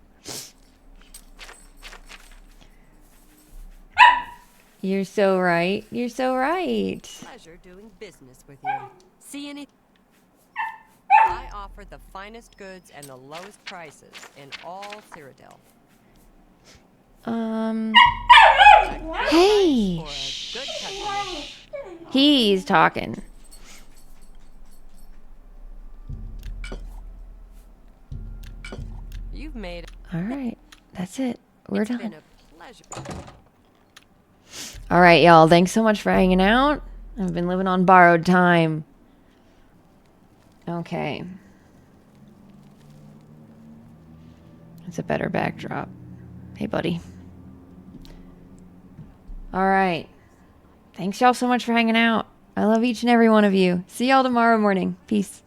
You're so right. You're so right. Pleasure doing business with you. See any? I offer the finest goods and the lowest prices in all Cyrodiil. Hey. For a good customer. He's talking. You've made. All right. That's it. We're It's done. been a pleasure. All right, y'all. Thanks so much for hanging out. I've been living on borrowed time. Okay. It's a better backdrop. Hey, buddy. All right. Thanks, y'all, so much for hanging out. I love each and every one of you. See y'all tomorrow morning. Peace.